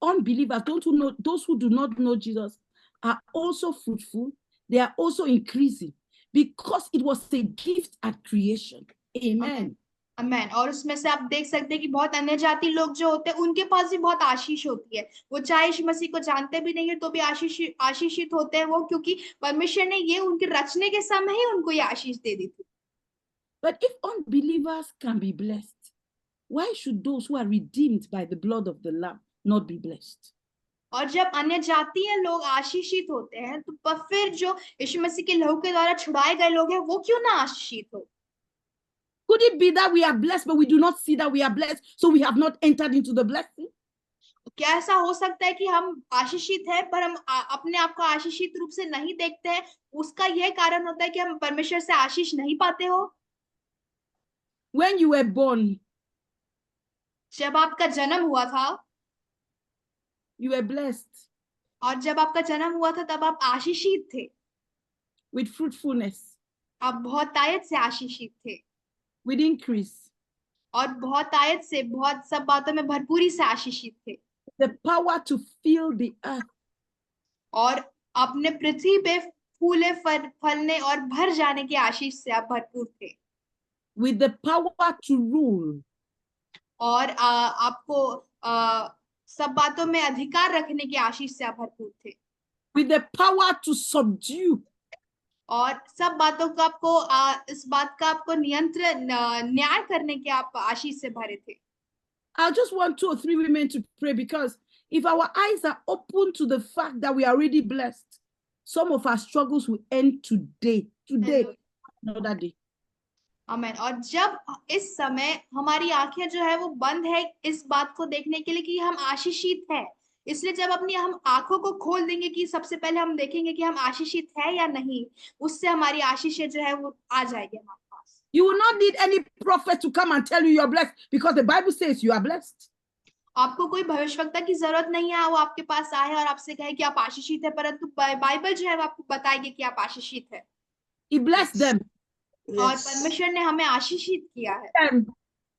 unbelievers, those who do not know Jesus, are also fruitful. They are also increasing because it was a gift at creation. Amen. आमेन। और उसमें से आप देख सकते हैं कि बहुत अन्य जाति लोग जो होते हैं उनके पास भी बहुत आशीष होती है। वो चाहे यीशु मसीह को जानते भी नहीं है तो भी आशीषित होते हैं वो, क्योंकि परमेश्वर ने ये उनके रचने के समय ही उनको ये आशीष दे दी थी। But if unbelievers can be blessed, why should those who are redeemed by the blood of the Lamb not be blessed? और जब अन्य जातीय लोग आशीषित होते हैं तो फिर जो यीशु मसीह के लहू के द्वारा छुड़ाए गए लोग हैं वो क्यों ना आशीषित हो? Could it be that we are blessed, but we do not see that we are blessed, so we have not entered into the blessing? क्या ऐसा हो सकता है कि हम आशीषित हैं पर हम अपने आप को आशीषित रूप से नहीं देखते हैं? उसका यह कारण होता है कि हम परमेश्वर से आशीष नहीं पाते हो। When you were born, जब आपका जन्म हुआ था, you were blessed. और जब आपका जन्म हुआ था तब आप आशीषित थे। with fruitfulness, आप बहुतायत से आशीषित थे, with increase, और बहुतायत से बहुत सब बातों में भरपूरी से आशीषित थे, the power to fill the earth, और अपने पृथ्वी पे फूले फलने और भर जाने की आशीष से आप भरपूर थे, with the power to rule, और आपको सब बातों में अधिकार रखने की आशीष से आप भरपूर थे, with the power to subdue, और सब बातों का आपको इस बात का आपको नियंत्रण न्याय करने के आप आशीष से भरे थे. I just want 2 or 3 women to pray, because if our eyes are open to the fact that we are already blessed, some of our struggles will end today, another day. आमीन. और जब इस समय हमारी आंखें जो है वो बंद है इस बात को देखने के लिए कि हम आशीषित हैं, इसलिए जब अपनी हम आंखों को खोल देंगे कि सबसे पहले हम देखेंगे कि हम आशीषित है या नहीं, उससे हमारी आशीषें जो है वो आ जाएगी हमारे पास. You will not need any prophet to come and tell you you are blessed, because the Bible says you are blessed. आपको कोई भविष्यवक्ता की जरूरत नहीं है, वो आपके पास आए और आपसे कहे कि आप आशीषित है, परंतु बाइबल जो है वो आपको बताएगी कि आप आशीषित है. He blessed them. और परमेश्वर ने हमें आशीषित किया है,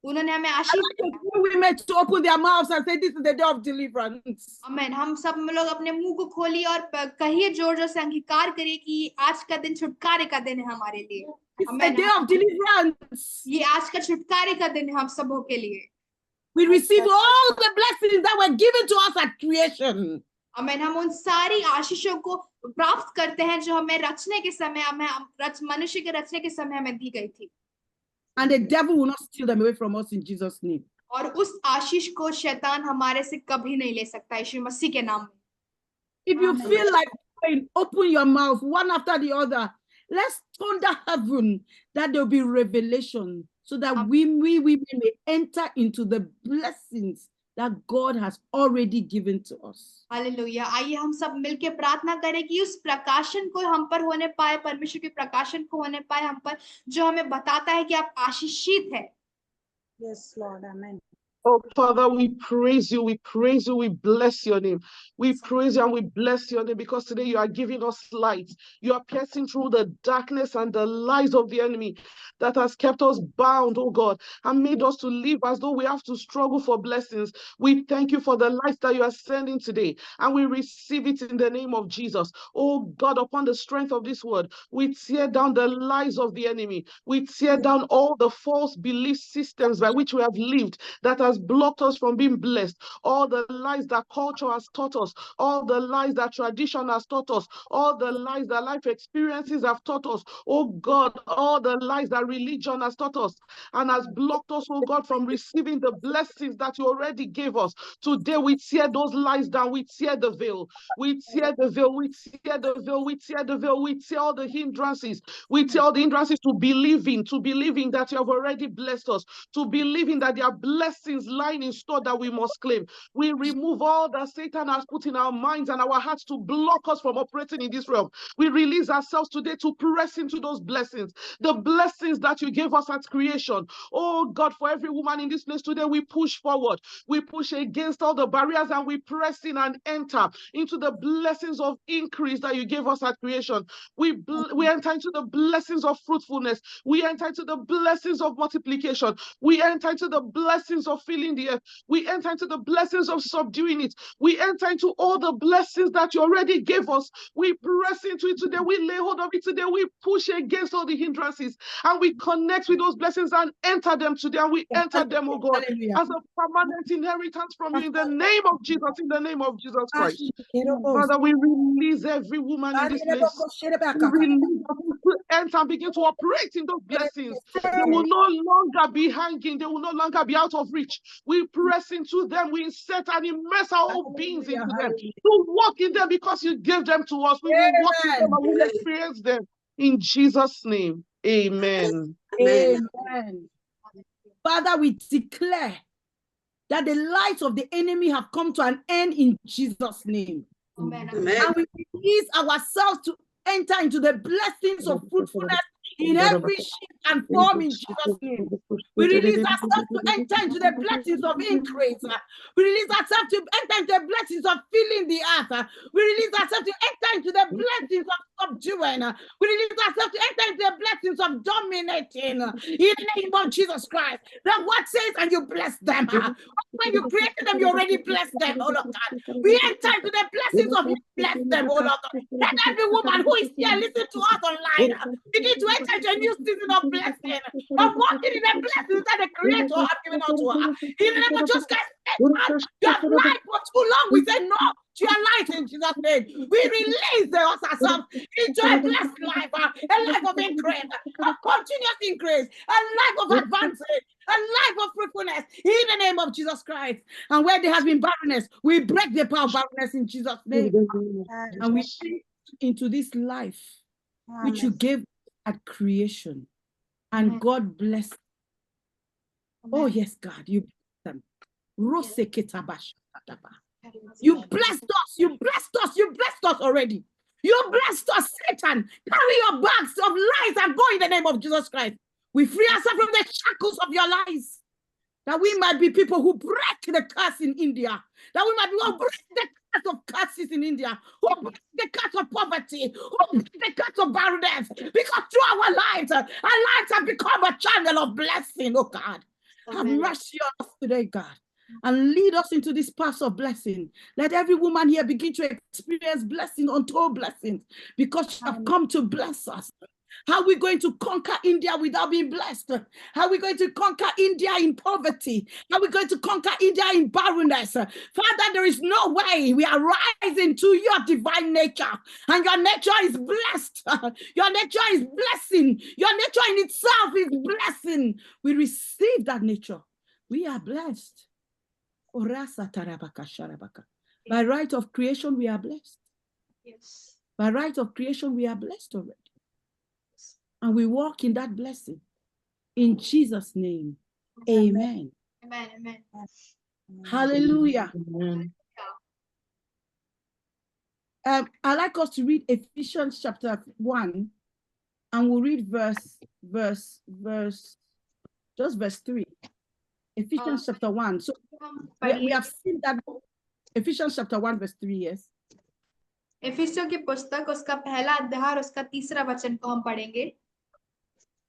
उन्होंने हमें आशीष दिया. Women to open their mouths and say, this is the day of deliverance. आमीन. हम सब लोग अपने मुंह को खोलिए और कहिए, जोर जोर से अंगीकार करिए कि आज का दिन छुटकारे का दिन है हमारे लिए. It's the day of deliverance. ये आज का छुटकारे का दिन है हम सबों के लिए. We receive all the blessings that were given to us at creation. आमीन. हम उन सारी आशीषों को प्राप्त करते हैं जो हमें रचने के समय, मनुष्य के रचने के समय हमें दी गई थी. And the devil will not steal them away from us in Jesus' name. और उस आशीष को शैतान हमारे से कभी नहीं ले सकता, यीशु मसीह के नाम में. If you feel like praying, open your mouth one after the other. Let's thunder heaven that there will be revelation, so that we may enter into the blessings that God has already given to us. Hallelujah. आइए हम सब मिलके प्रार्थना करें कि उस प्रकाशन को हम पर होने पाए, परमेश्वर के प्रकाशन को होने पाए हम पर, जो हमें बताता है कि आप आशीषित है. Yes, Lord. Amen. Oh, Father, we praise you, we praise you, we bless your name. We praise you and we bless your name, because today you are giving us light. You are piercing through the darkness and the lies of the enemy that has kept us bound, oh God, and made us to live as though we have to struggle for blessings. We thank you for the light that you are sending today, and we receive it in the name of Jesus. Oh God, upon the strength of this word, we tear down the lies of the enemy. We tear down all the false belief systems by which we have lived that has blocked us from being blessed, all the lies that culture has taught us, all the lies that tradition has taught us, all the lies that life experiences have taught us, oh God, all the lies that religion has taught us and has blocked us, oh God, from receiving the blessings that you already gave us. Today we tear those lies down, we tear the veil, we tear the veil, we tear the veil, we tear the veil, we tear all the hindrances, we tear all the hindrances to believing that you have already blessed us, to believing that there are blessings lying in store that we must claim. We remove all that Satan has put in our minds and our hearts to block us from operating in this realm. We release ourselves today to press into those blessings, the blessings that you gave us at creation. Oh God, for every woman in this place today, we push forward, we push against all the barriers, and we press in and enter into the blessings of increase that you gave us at creation. We enter into the blessings of fruitfulness. We enter into the blessings of multiplication. We enter into the blessings of filling the earth. We enter into the blessings of subduing it. We enter into all the blessings that you already gave us. We press into it today. We lay hold of it today. We push against all the hindrances, and we connect with those blessings and enter them today. And we enter them, oh God, as a permanent inheritance from you in the name of Jesus, in the name of Jesus Christ. Father, we release every woman in this place. We release them to enter and begin to operate in those blessings. They will no longer be hanging. They will no longer be out of reach. We press into them. We insert and immerse our own beings into them, to walk in them because you gave them to us. We will walk in them and we will experience them. In Jesus' name, amen. Amen. Father, we declare that the light of the enemy have come to an end in Jesus' name. Amen. And we release ourselves to enter into the blessings of fruitfulness in every shape and form in Jesus' name. We release ourselves to enter into the blessings of increase. We release ourselves to enter into the blessings of filling the earth. We release ourselves to enter into the blessings of subduing. We release ourselves to enter into the blessings of dominating. In the name of Jesus Christ. The word says, and you bless them. When you created them, you already blessed them, oh Lord God. We enter into the blessings of you bless them, oh Lord God. Let every woman who is here listen to us online begin to enter into a new season of blessing, of walking in the blessings that the Creator has given unto her. In the name of Jesus Christ, you have lied for too long. We say no to your life in Jesus' name. We release ourselves into a blessed life, a life of increase, of continuous increase, a life of advancement, a life of fruitfulness in the name of Jesus Christ. And where there has been barrenness, we break the power of barrenness in Jesus' name. And we enter into this life which you gave at creation. And God bless. Oh, yes, God, you bless them. You blessed us, you blessed us, you blessed us already. You blessed us, Satan. Carry your bags of lies and go in the name of Jesus Christ. We free ourselves from the shackles of your lies. That we might be people who break the curse in India. That we might be who break the curse of curses in India. Who break the curse of poverty. Who break the curse of barrenness. Because through our lives have become a channel of blessing, oh God. Have mercy on us today, God. And lead us into this path of blessing. Let every woman here begin to experience blessing, untold blessings, because you have come to bless us. How are we going to conquer India without being blessed? How are we going to conquer India in poverty? How are we going to conquer India in barrenness? Father, there is no way. We are rising to your divine nature, and your nature is blessed. Your nature is blessing. Your nature in itself is blessing. We receive that nature. We are blessed. By right of creation, we are blessed. Yes. By right of creation, we are blessed already. And we walk in that blessing. In Jesus' name. Amen. Amen. Amen. Hallelujah. Amen. I'd like us to read Ephesians chapter 1, and we'll read verse 3. Ephesians chapter 1. So we have seen that Ephesians chapter 1 verse 3, yes. इफिसियों की पुस्तक उसका पहला अध्याय और उसका तीसरा वचन को हम पढ़ेंगे.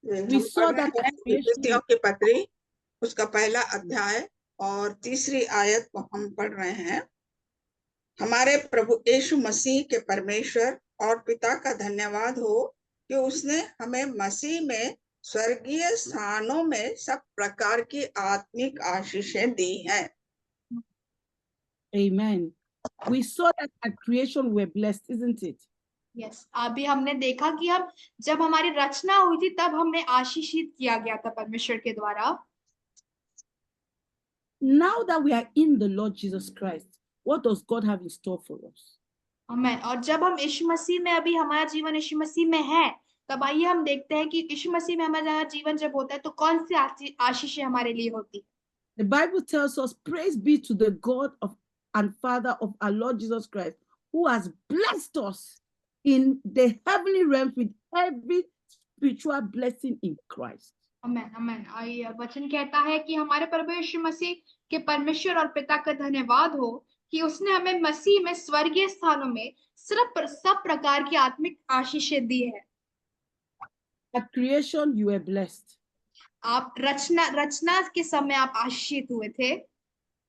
We saw that इफिसियों की पत्री उसका पहला अध्याय और तीसरी आयत को हम पढ़ रहे हैं. हमारे प्रभु यीशु मसीह के परमेश्वर और पिता का धन्यवाद हो कि उसने हमें मसीह में स्वर्गीय स्थानों में सब प्रकार की आत्मिक आशीषें दी हैं. Amen. We saw that at creation we're blessed, isn't it? Yes. अभी हमने देखा कि हम जब हमारी रचना हुई थी तब हमें आशीषित किया गया था परमेश्वर के द्वारा. Now that we are in the Lord Jesus Christ, what does God have in store for us? Amen. और जब हम यीशु मसीह में अभी हमारा जीवन यीशु मसीह में है, तब आइए हम देखते हैं कि यीशु मसीह में हमारा जीवन जब होता है तो कौन सी आशीषें हमारे लिए होती. The Bible tells us, praise be to the God of and Father of our Lord Jesus Christ, who has blessed us in the heavenly realms with every spiritual blessing in Christ. Amen. Amen. वचन कहता है कि हमारे प्रभु यीशु मसीह के परमेश्वर और पिता का धन्यवाद हो कि उसने हमें मसीह में स्वर्गीय स्थानों में सब प्रकार की आत्मिक आशीषें दी है. At creation you were blessed. आप रचना के समय आप आशीषित हुए थे.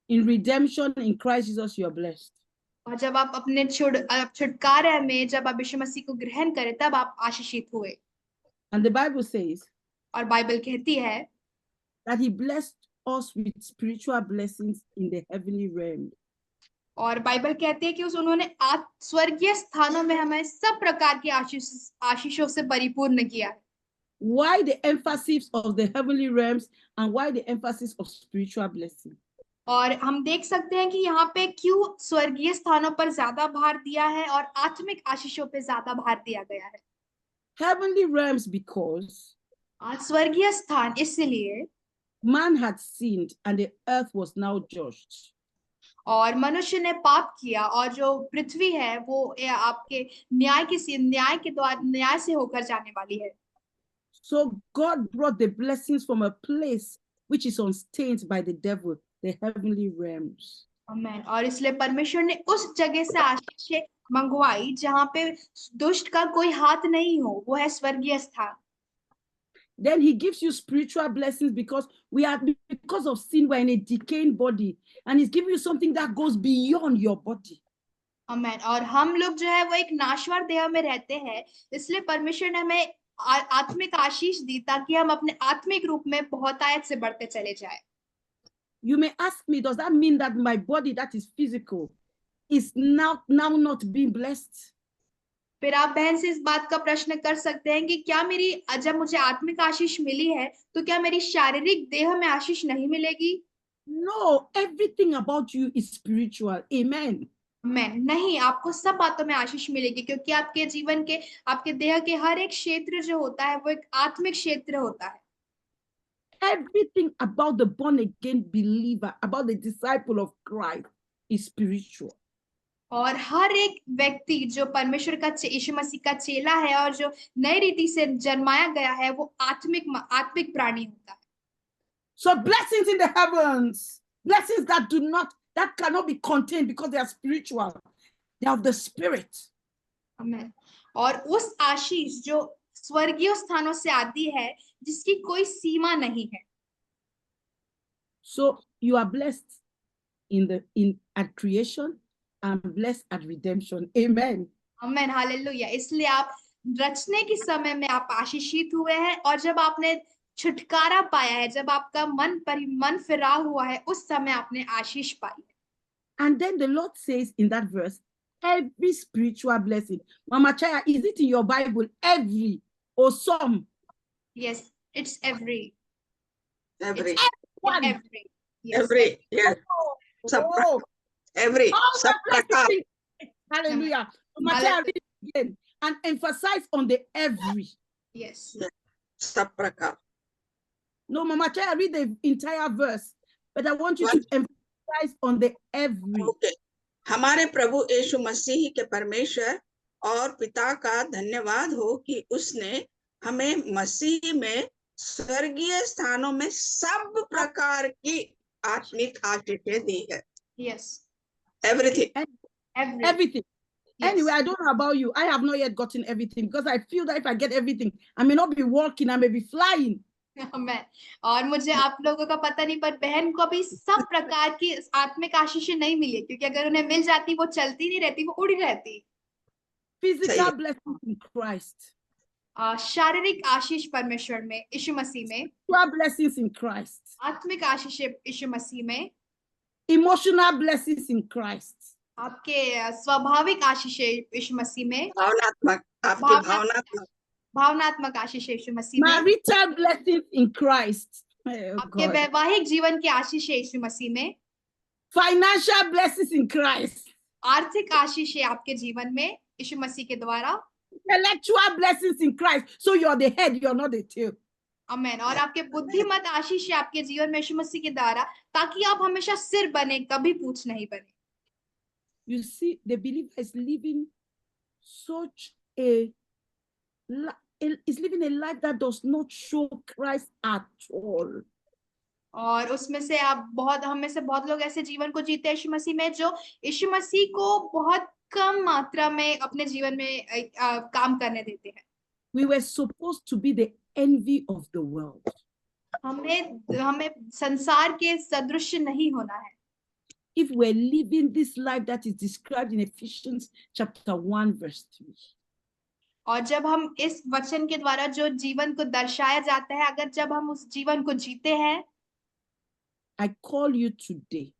In redemption in Christ Jesus you are blessed. और जब आप अपने छुटकारे में जब आप यीशु मसीह को ग्रहण करें तब आप आशीषित हुए. And the Bible says, और बाइबल कहती है that he blessed us with spiritual blessings in the heavenly realm. और बाइबल कहती है कि उन्होंने स्वर्गीय स्थानों में हमें सब प्रकार की आशीषों से परिपूर्ण किया है. Why the emphasis of the heavenly realms and why the emphasis of spiritual blessing? और हम देख सकते हैं कि यहाँ पे क्यों स्वर्गीय स्थानों पर ज्यादा भार दिया है और आत्मिक आशीषों पे ज्यादा भार दिया गया है. Heavenly realms because स्वर्गीय स्थान इसलिए man had sinned and the earth was now judged. और मनुष्य ने पाप किया और जो पृथ्वी है वो आपके न्याय से होकर जाने वाली है. So God brought the blessings from a place which is unstained by the devil, the heavenly realms. आमेन। और इसलिए परमेश्वर ने उस जगह से आशीष मंगवाई जहां पे दुष्ट का कोई हाथ नहीं हो, वो है स्वर्गीय स्थान। Then he gives you spiritual blessings because because of sin, we're in a decaying body, and he's giving you something that goes beyond your body. आमेन। और हम लोग जो है वो एक नाशवान देह में रहते हैं, इसलिए परमेश्वर ने हमें आत्मिक आशीष दी ताकि हम अपने आत्मिक रूप में बहुतायत से बढ़ते चले जाए। You may ask me, does that mean that my body that is physical is now not being blessed? फिर आप बहन से इस बात का प्रश्न कर सकते हैं कि क्या जब मुझे आत्मिक आशीष मिली है तो क्या मेरी शारीरिक देह में आशीष नहीं मिलेगी? No, everything about you is spiritual. Amen. नहीं, आपको सब बातों में आशीष मिलेगी, क्योंकि आपके जीवन के, आपके देह के हर एक क्षेत्र जो होता है वो एक आत्मिक क्षेत्र होता है। Everything about the born again believer, about the disciple of Christ is spiritual. और हर एक व्यक्ति जो परमेश्वर का यीशु मसीह का चेला है और जो नई रीति से जन्माया गया है वो आत्मिक प्राणी होता है। So blessings in the heavens, blessings that cannot be contained because they are spiritual. They are of the spirit. आमीन। और उस आशीष जो स्वर्गीय स्थानों से आती है जिसकी कोई सीमा नहीं है। So you are blessed at creation and blessed at redemption. Amen. आमीन, हालेलुया। इसलिए आप रचने के समय में आप आशीषित हुए हैं, और जब आपने छुटकारा पाया है, जब आपका मन फिरा हुआ है, उस समय आपने आशीष पाई है। And then the Lord says in that verse, every spiritual blessing. Mama Chaya, is it in your Bible every or some? Yes, it's every. Every. It's every. Yes. Every. Yes. Oh. Every. Hallelujah. Mama Chaya, read it again and emphasize on the every. Yes. Saprakar. No, Mama Chaya, read the entire verse, but I want you to emphasize on the every. Okay. हमारे प्रभु यीशु मसीह के परमेश्वर और पिता का धन्यवाद हो कि उसने हमें मसीह में स्वर्गीय स्थानों में सब प्रकार की आत्मिक आशीषें दी है। Yes. Everything. Everything. Yes. Anyway, I don't know about you. I have not yet gotten everything because I feel that if I get everything, I may not be walking, I may be flying. और मुझे आप लोगों का पता नहीं, पर बहन को अभी सब प्रकार की आत्मिक आशीषें नहीं मिली, क्योंकि अगर उन्हें मिल जाती वो चलती नहीं रहती, वो उड़ी रहती। Physical blessings in Christ. शारीरिक आशीष परमेश्वर में, यीशु मसीह में। Spiritual blessings in Christ. आत्मिक आशीष यीशु मसीह में। Emotional blessings in Christ. आपके स्वाभाविक आशीष यीशु मसीह में। भावनात्मक आशीष यीशु मसीह में। Marital blessings in Christ. आपके वैवाहिक जीवन के आशीष यीशु मसीह में। Financial blessings in Christ. आर्थिक आशीष है आपके जीवन में यीशु मसीह के द्वारा। Intellectual blessings in Christ. So you're the head, you're not the tail. आमीन। और आपके बुद्धिमत आशीष है आपके जीवन में यीशु मसीह के द्वारा, ताकि आप हमेशा सिर बने, कभी पूंछ नहीं बने। You see, the believer is living is living a life that does not show Christ at all. और उसमें से हम में से बहुत लोग ऐसे जीवन को जीते हैं यीशु मसीह में, जो यीशु मसीह को बहुत कम मात्रा में अपने जीवन में काम करने देते हैं। We were supposed to be the envy of the world. हमें संसार के सदृश नहीं होना है। If we're living this life that is described in Ephesians chapter 1 verse 3. और जब हम इस वचन के द्वारा जो जीवन को दर्शाया जाता है, अगर जब हम उस जीवन को जीते हैं, I call you today.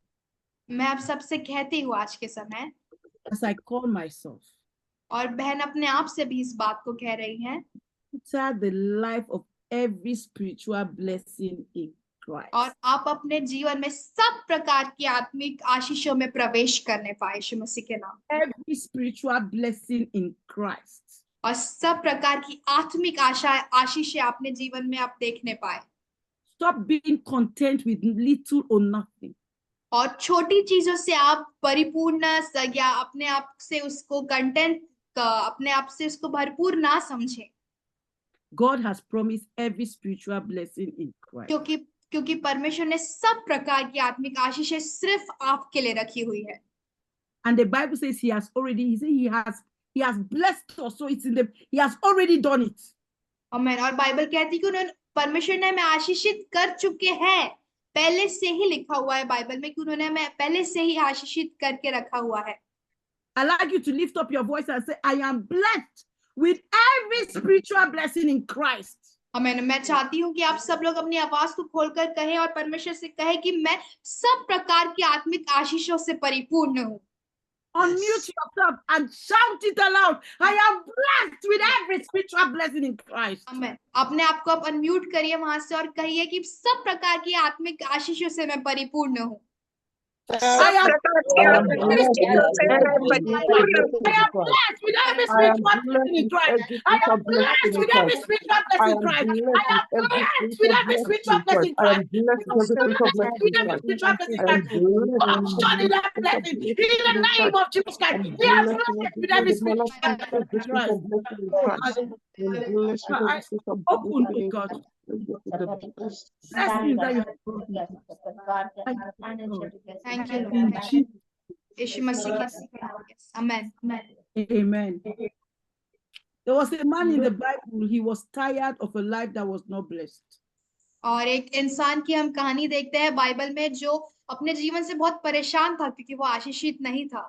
मैं आप सबसे कहती हूँ आज के समय, as I call myself. और बहन अपने आप से भी इस बात को कह रही हैं। The life of every spiritual blessing in Christ. और आप अपने जीवन में सब प्रकार की आत्मिक आशीषों में प्रवेश करने पाए यीशु मसीह के नाम। Every spiritual blessing in Christ. और सब प्रकार की आत्मिक आशीषें अपने जीवन में आप देखने पाए। Stop being content with little or nothing. और छोटी चीजों से आप परिपूर्ण या अपने आप से उसको कंटेंट, अपने आप से उसको भरपूर ना समझें। God has promised every spiritual blessing in Christ. क्योंकि परमेश्वर ने सब प्रकार की आत्मिक आशीषें सिर्फ आपके लिए रखी हुई है। And the Bible says he has blessed us, so he has already done it. आमीन। और बाइबल कहती है कि उन्होंने परमेश्वर ने हमें आशीषित कर चुके हैं, पहले से ही लिखा हुआ है बाइबल में कि उन्होंने हमें पहले से ही आशीषित करके रखा हुआ है। I'd like you to lift up your voice and say, I am blessed with every spiritual blessing in Christ. आमीन। मैं चाहती हूँ कि आप सब लोग अपनी आवाज को खोलकर कहें और परमेश्वर से कहें कि मैं सब प्रकार की आत्मिक आशीषों से परिपूर्ण हूँ। Unmute yourself and shout it aloud. I am blessed with every spiritual blessing in Christ. आमीन। अपने आप को आप अनम्यूट करिए वहां से और कहिए कि सब प्रकार की आत्मिक आशीषों से मैं परिपूर्ण हूँ। I am blessed with every spiritual blessing in Christ. I am blessed with every spiritual blessing in Christ. I am blessed with every spiritual blessing in Christ. Function in that blessing in the name of Jesus Christ. We are blessed with every spiritual blessing in Christ. Open to God. Blessings that you have broken. Thank you, Lord. यीशु मसीह के आमीन। Amen. There was a man in the Bible, he was tired of a life that was not blessed. और एक इंसान की हम कहानी देखते हैं बाइबल में जो अपने जीवन से बहुत परेशान था क्योंकि वो आशीषित नहीं था।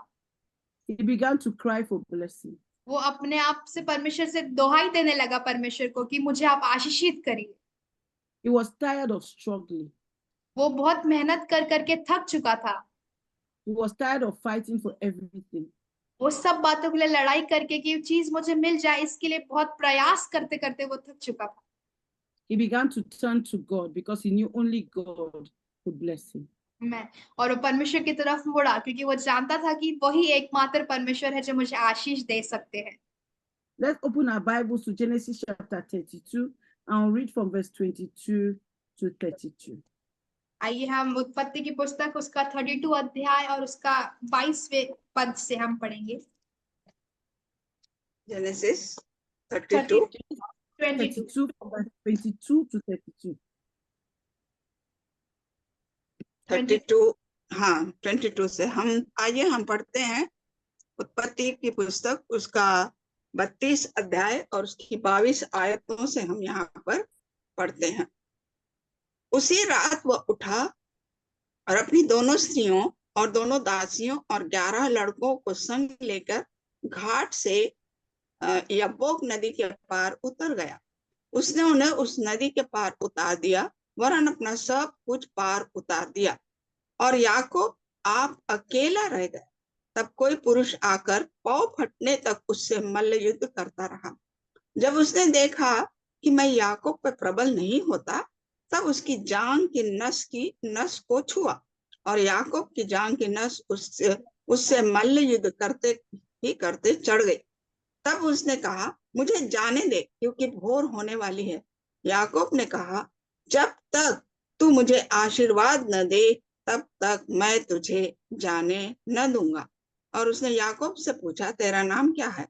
He began to cry for blessing. वो अपने आप से परमेश्वर से दोहाई देने लगा परमेश्वर को कि मुझे आप आशीषित करिए। He was tired of struggling. वो बहुत मेहनत कर करके थक चुका था। He was tired of fighting for everything. वो सब बातों के लिए लड़ाई करके कि चीज मुझे मिल जाए इसके लिए बहुत प्रयास करते करते वो थक चुका था। He began to turn to God because he knew only God could bless him. और वो परमेश्वर की तरफ मुड़ा क्योंकि वो जानता था कि वही एकमात्र परमेश्वर है जो मुझे आशीष दे सकते हैं। Let's open our Bibles to Genesis chapter 32 and read from verse 22 to 32. आइए हम उत्पत्ति की पुस्तक उसका 32 अध्याय और उसका 22वें पद से हम पढ़ेंगे। Genesis 32 22 from verse 22 to 32. 32 हाँ 22 से हम पढ़ते हैं उत्पत्ति की पुस्तक उसका 32 अध्याय और उसकी 22 आयतों से हम यहाँ पर पढ़ते हैं। उसी रात वह उठा और अपनी दोनों स्त्रियों और दोनों दासियों और 11 लड़कों को संग लेकर घाट से यब्बोक नदी के पार उतर गया। उसने उन्हें उस नदी के पार उतार दिया वरन अपना सब कुछ पार उतार दिया और याकूब आप अकेला रह गया। तब कोई पुरुष आकर पाँव फटने तक उससे मल्ल युद्ध करता रहा। जब उसने देखा कि मैं याकूब पर प्रबल नहीं होता तब उसकी जांघ की नस को छुआ और याकूब की जांघ की नस उससे मल्ल युद्ध करते चढ़ गई। तब उसने कहा मुझे जाने दे क्योंकि भोर होने वाली है। याकूब ने कहा जब तक तू मुझे आशीर्वाद न दे तब तक मैं तुझे जाने न दूंगा। और उसने याकूब से पूछा तेरा नाम क्या है?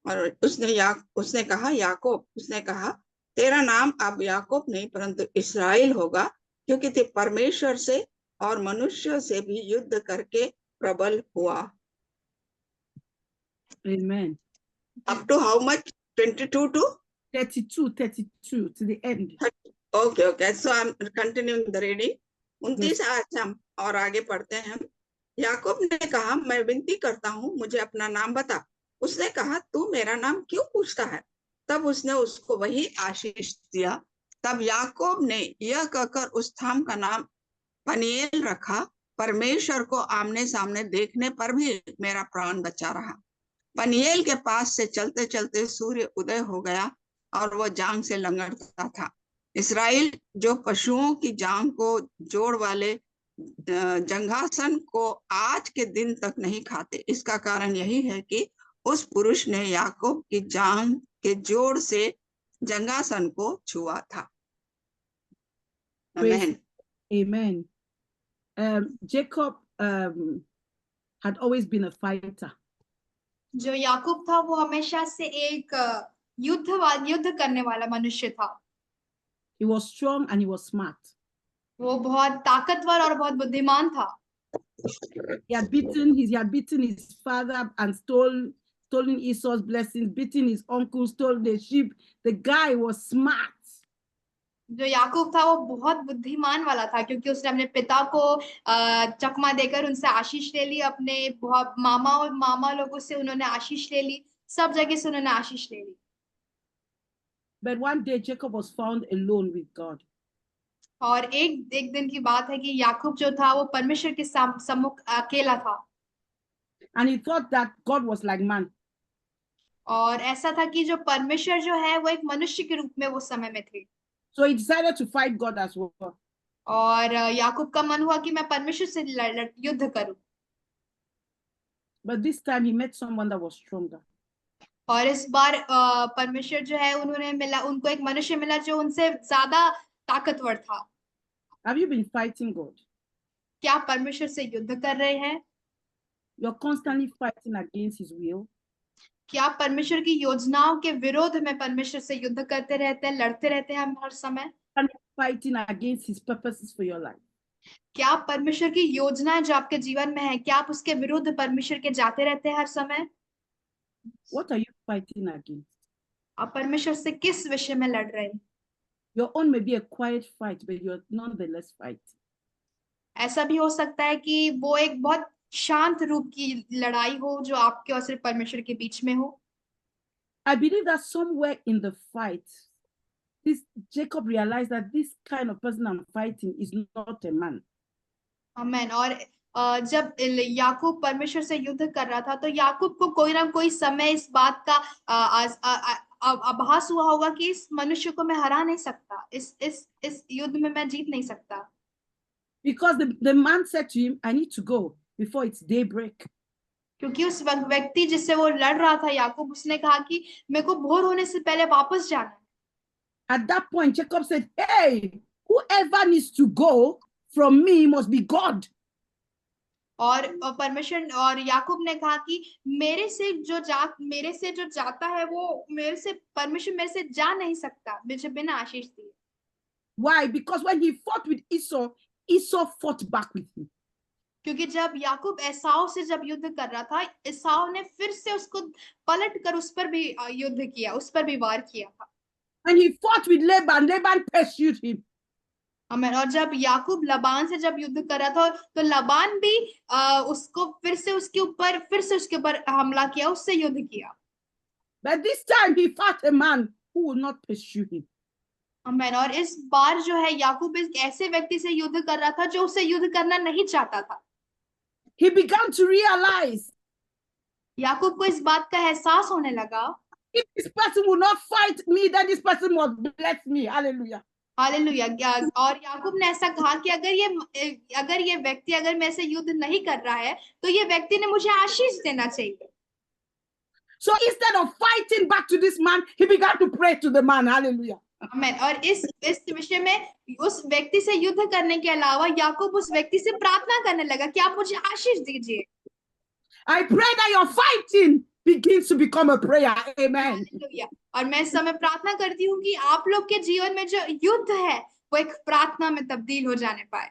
और उसने कहा याकूब। उसने कहा तेरा नाम अब याकूब नहीं परंतु इस्राएल होगा क्योंकि तू परमेश्वर से और मनुष्य से भी युद्ध करके प्रबल हुआ। Amen. Up to how much? 22 to 32 to the end. Okay. So I'm continuing the reading. 29 आज हम और आगे पढ़ते हैं। याकूब ने कहा मैं विनती करता हूँ मुझे अपना नाम बता। उसने कहा तू मेरा नाम क्यों पूछता है? तब उसने उसको वही आशीष दिया। तब याकूब ने यह कहकर उस स्थान का नाम पनीएल रखा, परमेश्वर को आमने सामने देखने पर भी मेरा प्राण बचा रहा। पनीएल के पास से चलते चलते सूर्य उदय हो गया और वह जांघ से लंगड़ता था। इस्राएल जो पशुओं की जांघ को जोड़ वाले जंघासन को आज के दिन तक नहीं खाते। इसका कारण यही है कि उस पुरुष ने याकूब की जांघ के जोड़ से जंघासन को छुआ था। Amen. Jacob had always been a fighter. जो याकूब था वो हमेशा से एक युद्ध करने वाला मनुष्य था। He was strong and he was smart. वो बहुत ताकतवर और बहुत बुद्धिमान था। He had beaten his father and stolen Esau's blessings, beaten his uncle, stole the sheep. The guy was smart. जो याकूब था वो बहुत बुद्धिमान वाला था, क्योंकि उसने अपने पिता को चकमा देकर उनसे आशीष ले ली, अपने बहुत मामा लोगों से उन्होंने आशीष ले ली, सब जगह से उन्होंने आशीष ले ली। But one day Jacob was found alone with God. और एक दिन की बात है कि याकूब जो था वो परमेश्वर के सम्मुख अकेला था। And he thought that God was like man. और ऐसा था कि जो परमेश्वर जो है वो एक मनुष्य के रूप में वो समय में थे। So he decided to fight God as well. और याकूब का मन हुआ कि मैं परमेश्वर से युद्ध करूं। But this time he met someone that was stronger. और इस बार परमेश्वर जो है उनको एक मनुष्य मिला जो उनसे ज्यादा ताकतवर था। Have you been fighting God? क्या परमेश्वर से युद्ध कर रहे हैं? You're constantly fighting against his will. क्या परमेश्वर की योजनाओं के विरोध में परमेश्वर से युद्ध करते रहते हैं, लड़ते रहते हैं हम हर समय? Fighting against his purposes for your life. क्या परमेश्वर की योजनाएं जो आपके जीवन में है, क्या आप उसके विरुद्ध परमेश्वर के जाते रहते हैं हर समय? What are you fighting against? आप परमेश्वर से किस विषय में लड़ रहे हैं? Your own may be a quiet fight, but you're nonetheless fighting. ऐसा भी हो सकता है कि वो एक बहुत शांत रूप की लड़ाई हो जो आपके और सिर्फ परमेश्वर के बीच में हो। I believe that somewhere in the fight, Jacob realized that this kind of person I'm fighting is not a man. आमीन। और जब याकूब परमेश्वर से युद्ध कर रहा था तो याकूब को कोई ना कोई समय इस बात का आभास हुआ होगा कि इस मनुष्य को मैं हरा नहीं सकता, इस युद्ध में मैं जीत नहीं सकता। Because the man said to him, I need to go before it's daybreak. क्योंकि उस व्यक्ति जिससे वो लड़ रहा था याकूब, उसने कहा कि मेरे को भोर होने से पहले वापस जाना है। At that point, Jacob said, hey, whoever needs to go from me must be God. और परमेश्वर और याकूब ने कहा कि मेरे से जो जाता है वो परमेश्वर मेरे से जा नहीं सकता मुझे बिना आशीष दिए। Why? Because when he fought with Esau fought back with him. क्योंकि जब याकूब एसाव से जब युद्ध कर रहा था, एसाव ने फिर से उसको पलट कर उस पर भी युद्ध किया, उस पर भी वार किया था। And he fought with Laban pursued him. आमीन। और जब याकूब लबान से जब युद्ध कर रहा था तो लबान भी उसको फिर से उसके ऊपर हमला किया, उससे युद्ध किया। But this time he fought a man who would not pursue him. आमीन। और इस बार जो है याकूब एक ऐसे व्यक्ति से युद्ध कर रहा था जो उससे युद्ध करना नहीं चाहता था। He began to realize, याकूब को इस बात का एहसास होने लगा, if this person will not fight me, then this person must bless me. Hallelujah. Hallelujah. और याकूब ने ऐसा कहा कि अगर ये व्यक्ति अगर मेरे से युद्ध नहीं कर रहा है तो ये व्यक्ति ने मुझे आशीष देना चाहिए। So instead of fighting back to this man, he began to pray to the man. Hallelujah. आमीन। और इस विषय में उस व्यक्ति से युद्ध करने के अलावा याकूब उस व्यक्ति से प्रार्थना करने लगा कि आप मुझे आशीष दीजिए। I pray that your fighting begins to become a prayer. Amen. Hallelujah. और मैं इस समय प्रार्थना करती हूँ कि आप लोग के जीवन में जो युद्ध है वो एक प्रार्थना में तब्दील हो जाने पाए।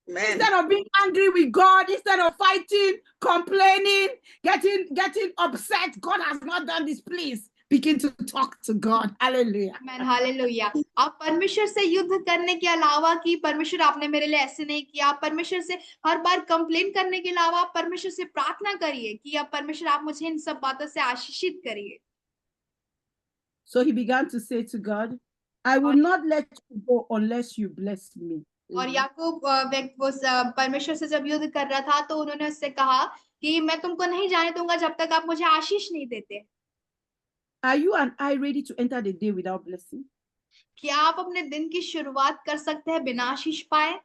Instead of being angry with God, instead of fighting, complaining, getting upset, God has not done this, please begin to talk to God. Hallelujah. आमीन। हालेलुया। आप परमेश्वर से युद्ध करने के अलावा कि परमेश्वर आपने मेरे लिए ऐसे नहीं किया, आप परमेश्वर से हर बार कंप्लेन करने के अलावा आप परमेश्वर से प्रार्थना करिए कि आप परमेश्वर आप मुझे इन सब बातों से आशीषित करिए। So he began to say to God, I will not let you go unless you bless me. और याकूब परमेश्वर से जब युद्ध कर रहा था तो उन्होंने उससे कहा कि मैं तुमको नहीं जाने दूंगा जब तक आप मुझे आशीष नहीं देते। Are you and I ready to enter the day without blessing? क्या आप अपने दिन की शुरुआत कर सकते हैं बिना आशीष पाए?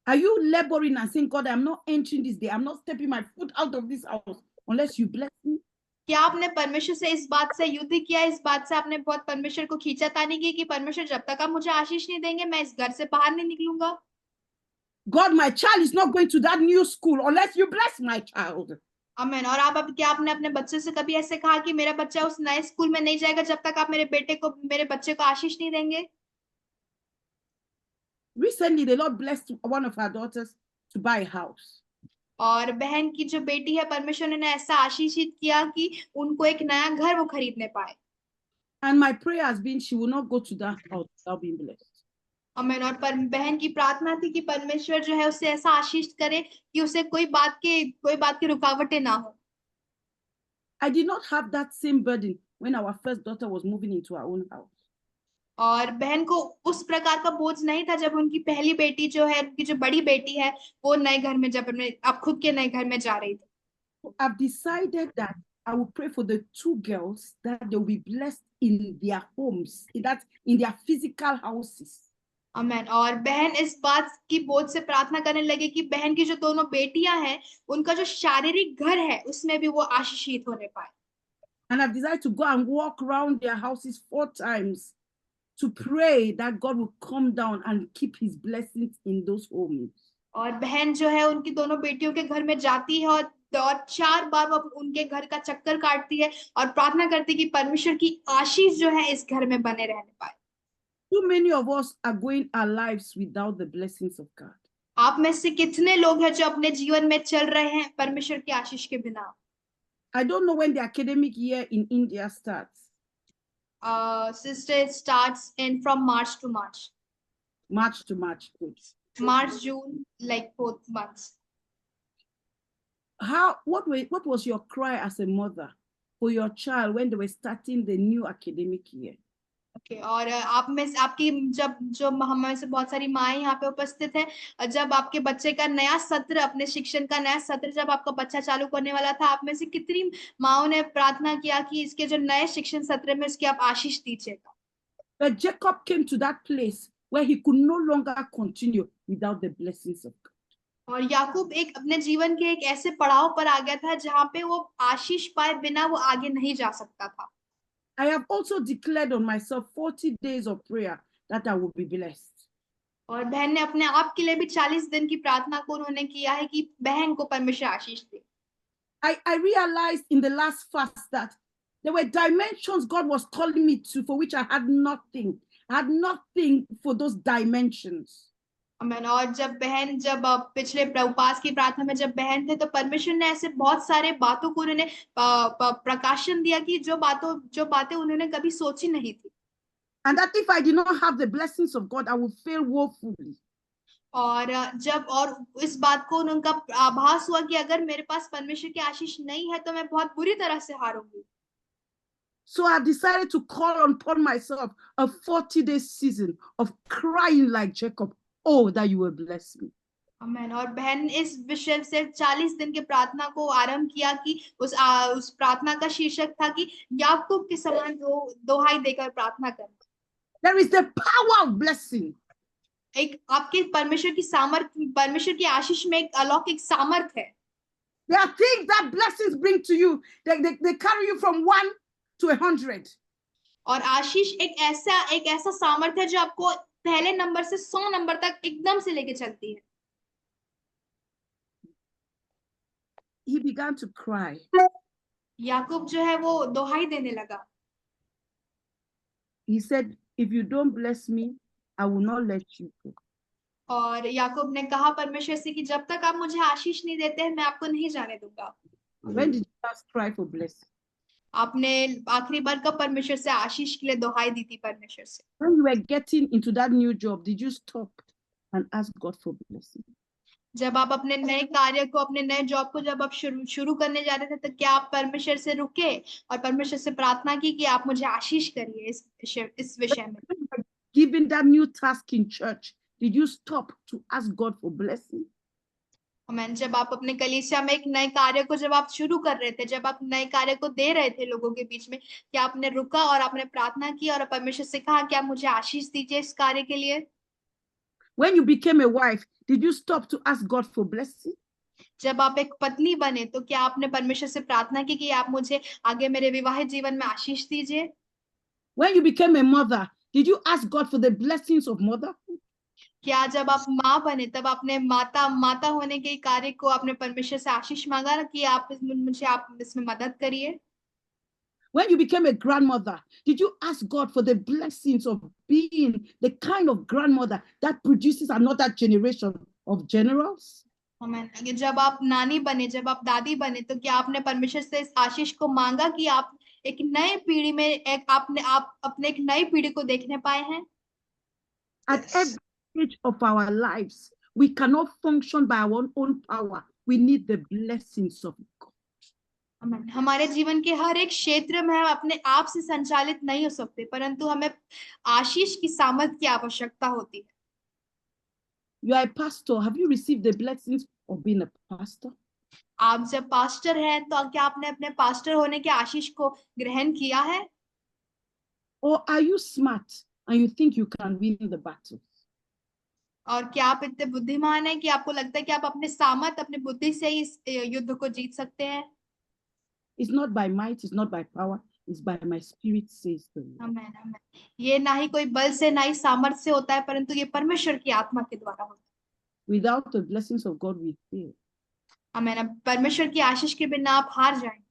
Are you laboring and saying, God, I'm not entering this day, I'm not stepping my foot out of this house unless you bless me? क्या आपने परमेश्वर से इस बात से युद्ध किया, इस बात से आपने बहुत परमेश्वर को खींचातानी की कि परमेश्वर जब तक आप मुझे आशीष नहीं देंगे मैं इस घर से बाहर नहीं निकलूंगा। God, my child is not going to that new school unless you bless my child. आमीन। और आप अब क्या आपने अपने बच्चे से कभी ऐसे कहा कि मेरा बच्चा उस नए स्कूल में नहीं जाएगा जब तक आप मेरे बच्चे को आशीष नहीं देंगे? Recently, the Lord blessed one of our daughters to buy a house. और बहन की जो बेटी है, परमेश्वर ने ऐसा आशीषित किया कि उनको एक नया घर वो खरीदने पाए। And my prayer has been she will not go to that house without being blessed. आमीन। और बहन की प्रार्थना थी कि परमेश्वर जो है उसे ऐसा आशीष करे कि उसे कोई बात की रुकावटें ना हो। I did not have that same burden when our first daughter was moving into our own house. और बहन को उस प्रकार का बोझ नहीं था जब उनकी पहली बेटी जो है, उनकी जो बड़ी बेटी है, वो नए घर में अब खुद के नए घर में जा रही थी। I've decided that I will pray for the two girls that they will be blessed in their homes, that's in their physical houses. आमीन। और बहन इस बात की बोझ से प्रार्थना करने लगे कि बहन की जो दोनों बेटियां हैं, उनका जो शारीरिक घर है उसमें भी वो आशीषित होने पाए। And I've decided to go and walk around their houses 4 times to pray that God will come down and keep his blessings in those homes. और बहन जो है उनकी दोनों बेटियों के घर में जाती है और 4 बार वो उनके घर का चक्कर काटती है और प्रार्थना करती है कि परमेश्वर की आशीष जो है इस घर में बने रहने पाए। Too many of us are going our lives without the blessings of God. आप में से कितने लोग हैं जो अपने जीवन में चल रहे हैं परमेश्वर की आशीष के बिना? I don't know when the academic year in India starts. Sister, it starts from March to March. March to March, good. March, June, like 4 months. What was your cry as a mother for your child when they were starting the new academic year? Okay, और आप में आपकी जो हमें से बहुत सारी माएं यहाँ पे उपस्थित हैं, जब आपके बच्चे का नया सत्र, अपने शिक्षण का नया सत्र जब आपका बच्चा चालू करने वाला था, आप में से कितनी माओं ने प्रार्थना किया कि इसके जो नए शिक्षण सत्र में उसकी आप आशीष दीजिएगा? But Jacob came to that place where he could no longer continue without the blessings of God. और याकूब एक अपने जीवन के एक ऐसे पड़ाव पर आ गया था जहाँ पे वो आशीष पाए बिना वो आगे नहीं जा सकता था। I have also declared on myself 40 days of prayer that I will be blessed. और बहन ने अपने आप के लिए भी 40 दिन की प्रार्थना को उन्होंने किया है कि बहन को परमेश्वर आशीष दे। I realized in the last fast that there were dimensions God was calling me to for which I had nothing. I had nothing for those dimensions. आमीन। और जब पिछले उपवास की प्रार्थना में जब बहन थे तो परमेश्वर ने ऐसे बहुत सारे बातों को उन्होंने प्रकाशन दिया कि जो बातें उन्होंने कभी सोची नहीं थी। And that if I did not have the blessings of God, I would fail woefully. और इस बात को उनका आभास हुआ कि अगर मेरे पास परमेश्वर की आशीष नहीं है तो मैं बहुत बुरी तरह से हारूंगी। So I decided to call upon myself a 40-day season of crying like Jacob. Oh, that you will bless me. आमीन। और बहन इस विषय से 40 दिन के प्रार्थना को आरंभ किया कि उस प्रार्थना का शीर्षक था कि याकूब के समान दोहाई देकर प्रार्थना करना। There is the power of blessing. एक आपके परमेश्वर की आशीष में एक अलौकिक सामर्थ है। There are things that blessings bring to you. They carry you from 1 to 100. और आशीष एक ऐसा सामर्थ है जो आपको पहले नंबर से 100 नंबर तक एकदम से लेके चलती है। He began to cry. याकूब जो है वो दोहाई देने लगा। He said, if you don't bless me, I will not let you go. और याकूब ने कहा परमेश्वर से कि जब तक आप मुझे आशीष नहीं देते हैं मैं आपको नहीं जाने दूंगा। When did you last cry for blessing? आपने आखिरी बार कब परमेश्वर से आशीष के लिए दोहाई दी थी परमेश्वर से? When you were getting into that new job, did you stop and ask God for blessing? जब आप अपने नए कार्य को, अपने नए जॉब को जब आप शुरू करने जा रहे थे तो क्या आप परमेश्वर से रुके और परमेश्वर से प्रार्थना की कि आप मुझे आशीष करिए इस विषय में? Given that new task in church, did you stop to ask God for blessing? आमीन। जब आप अपने कलीसिया में एक नए कार्य को जब आप शुरू कर रहे थे, जब आप नए कार्य को दे रहे थे लोगों के बीच में, क्या आपने रुका और आपने प्रार्थना की और परमेश्वर से कहा कि आप मुझे आशीष दीजिए इस कार्य के लिए? When you became a wife, did you stop to ask God for blessing? जब आप एक पत्नी बने तो क्या आपने परमेश्वर से प्रार्थना की कि आप मुझे आगे मेरे विवाहित जीवन में आशीष दीजिए? When you became a mother, did you ask God for the blessings of motherhood? क्या जब आप माँ बने तब आपने माता होने के कार्य को आपने परमेश्वर से आशीष मांगा कि आप मुझे आप इसमें मदद करिए? When you became a grandmother, did you ask God for the blessings of being the kind of grandmother that produces another generation of generals? जब आप नानी बने, जब आप दादी बने, तो क्या आपने परमेश्वर से इस आशीष को मांगा कि आप एक नए पीढ़ी में आप अपने एक नई पीढ़ी को देखने पाए हैं? At every stage of our lives, we cannot function by our own power. We need the blessings of God. हमारे जीवन के हर एक क्षेत्र में हम अपने आप से संचालित नहीं हो सकते, परंतु हमें आशीष की सामर्थ की आवश्यकता होती है। You are a pastor. Have you received the blessings of being a pastor? आप जब पास्टर हैं, तो क्या आपने अपने पास्टर होने के आशीष को ग्रहण किया है? Or are you smart and you think you can win the battle? और क्या आप इतने बुद्धिमान हैं कि आपको लगता है कि आप अपने सामर्थ, अपने बुद्धि से ही इस युद्ध को जीत सकते हैं? It's not by might, it's not by power, it's by my spirit, says the Lord. आमेन, आमेन। ये ना ही कोई बल से, ना ही सामर्थ से होता है, परंतु ये परमेश्वर की आत्मा के द्वारा होता है। Without the blessings of God, we fail. आमेन। परमेश्वर की आशीष के बिना आप हार जाएंगे।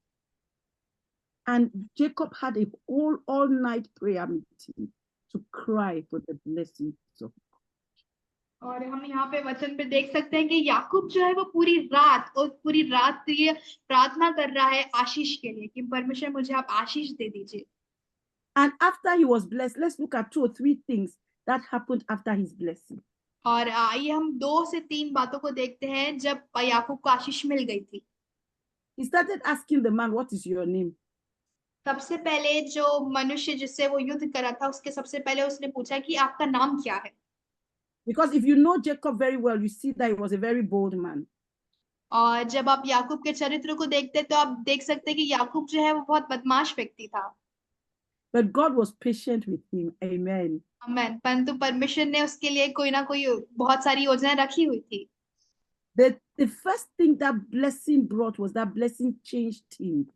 And Jacob had a whole all-night prayer meeting to cry for the blessings of God. और हम यहाँ पे वचन पे देख सकते हैं कि याकूब जो है वो पूरी रात ये प्रार्थना कर रहा है आशीष के लिए कि परमेश्वर मुझे आप आशीष दे दीजिए। And after he was blessed, let's look at 2 or 3 things that happened after his blessing. और आइए हम 2 से 3 बातों को देखते हैं जब याकूब को आशीष मिल गई थी। He started asking the man, what is your name? सबसे पहले जो मनुष्य जिससे वो युद्ध कर रहा था, उसके सबसे पहले उसने पूछा कि आपका नाम क्या है? Because if you know Jacob very well, you see that he was a very bold man. और जब आप याकूब के चरित्र को देखते हैं, तो आप देख सकते हैं कि याकूब जो है वो बहुत बदमाश व्यक्ति था। But God was patient with him. Amen. आमेन। परंतु परमेश्वर ने उसके लिए कोई ना कोई बहुत सारी योजनाएं रखी हुई थी। The first thing that blessing brought was that blessing changed him.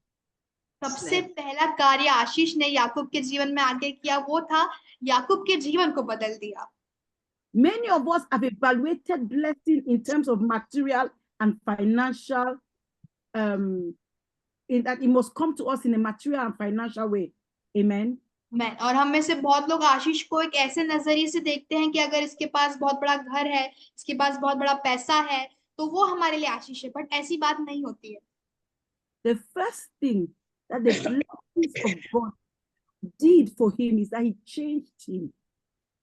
सबसे पहला कार्य आशीष ने याकूब के जीवन में आगे किया, वो था याकूब के जीवन को बदल दिया। Many of us have evaluated blessing in terms of material and financial, in that it must come to us in a material and financial way. Amen. और हम में से बहुत लोग आशीष को एक ऐसे नजरिए से देखते हैं कि अगर इसके पास बहुत बड़ा घर है, इसके पास बहुत बड़ा पैसा है, तो वो हमारे लिए आशीष है, बट ऐसी बात नहीं होती है। The first thing that the blessings of God did for him is that he changed him.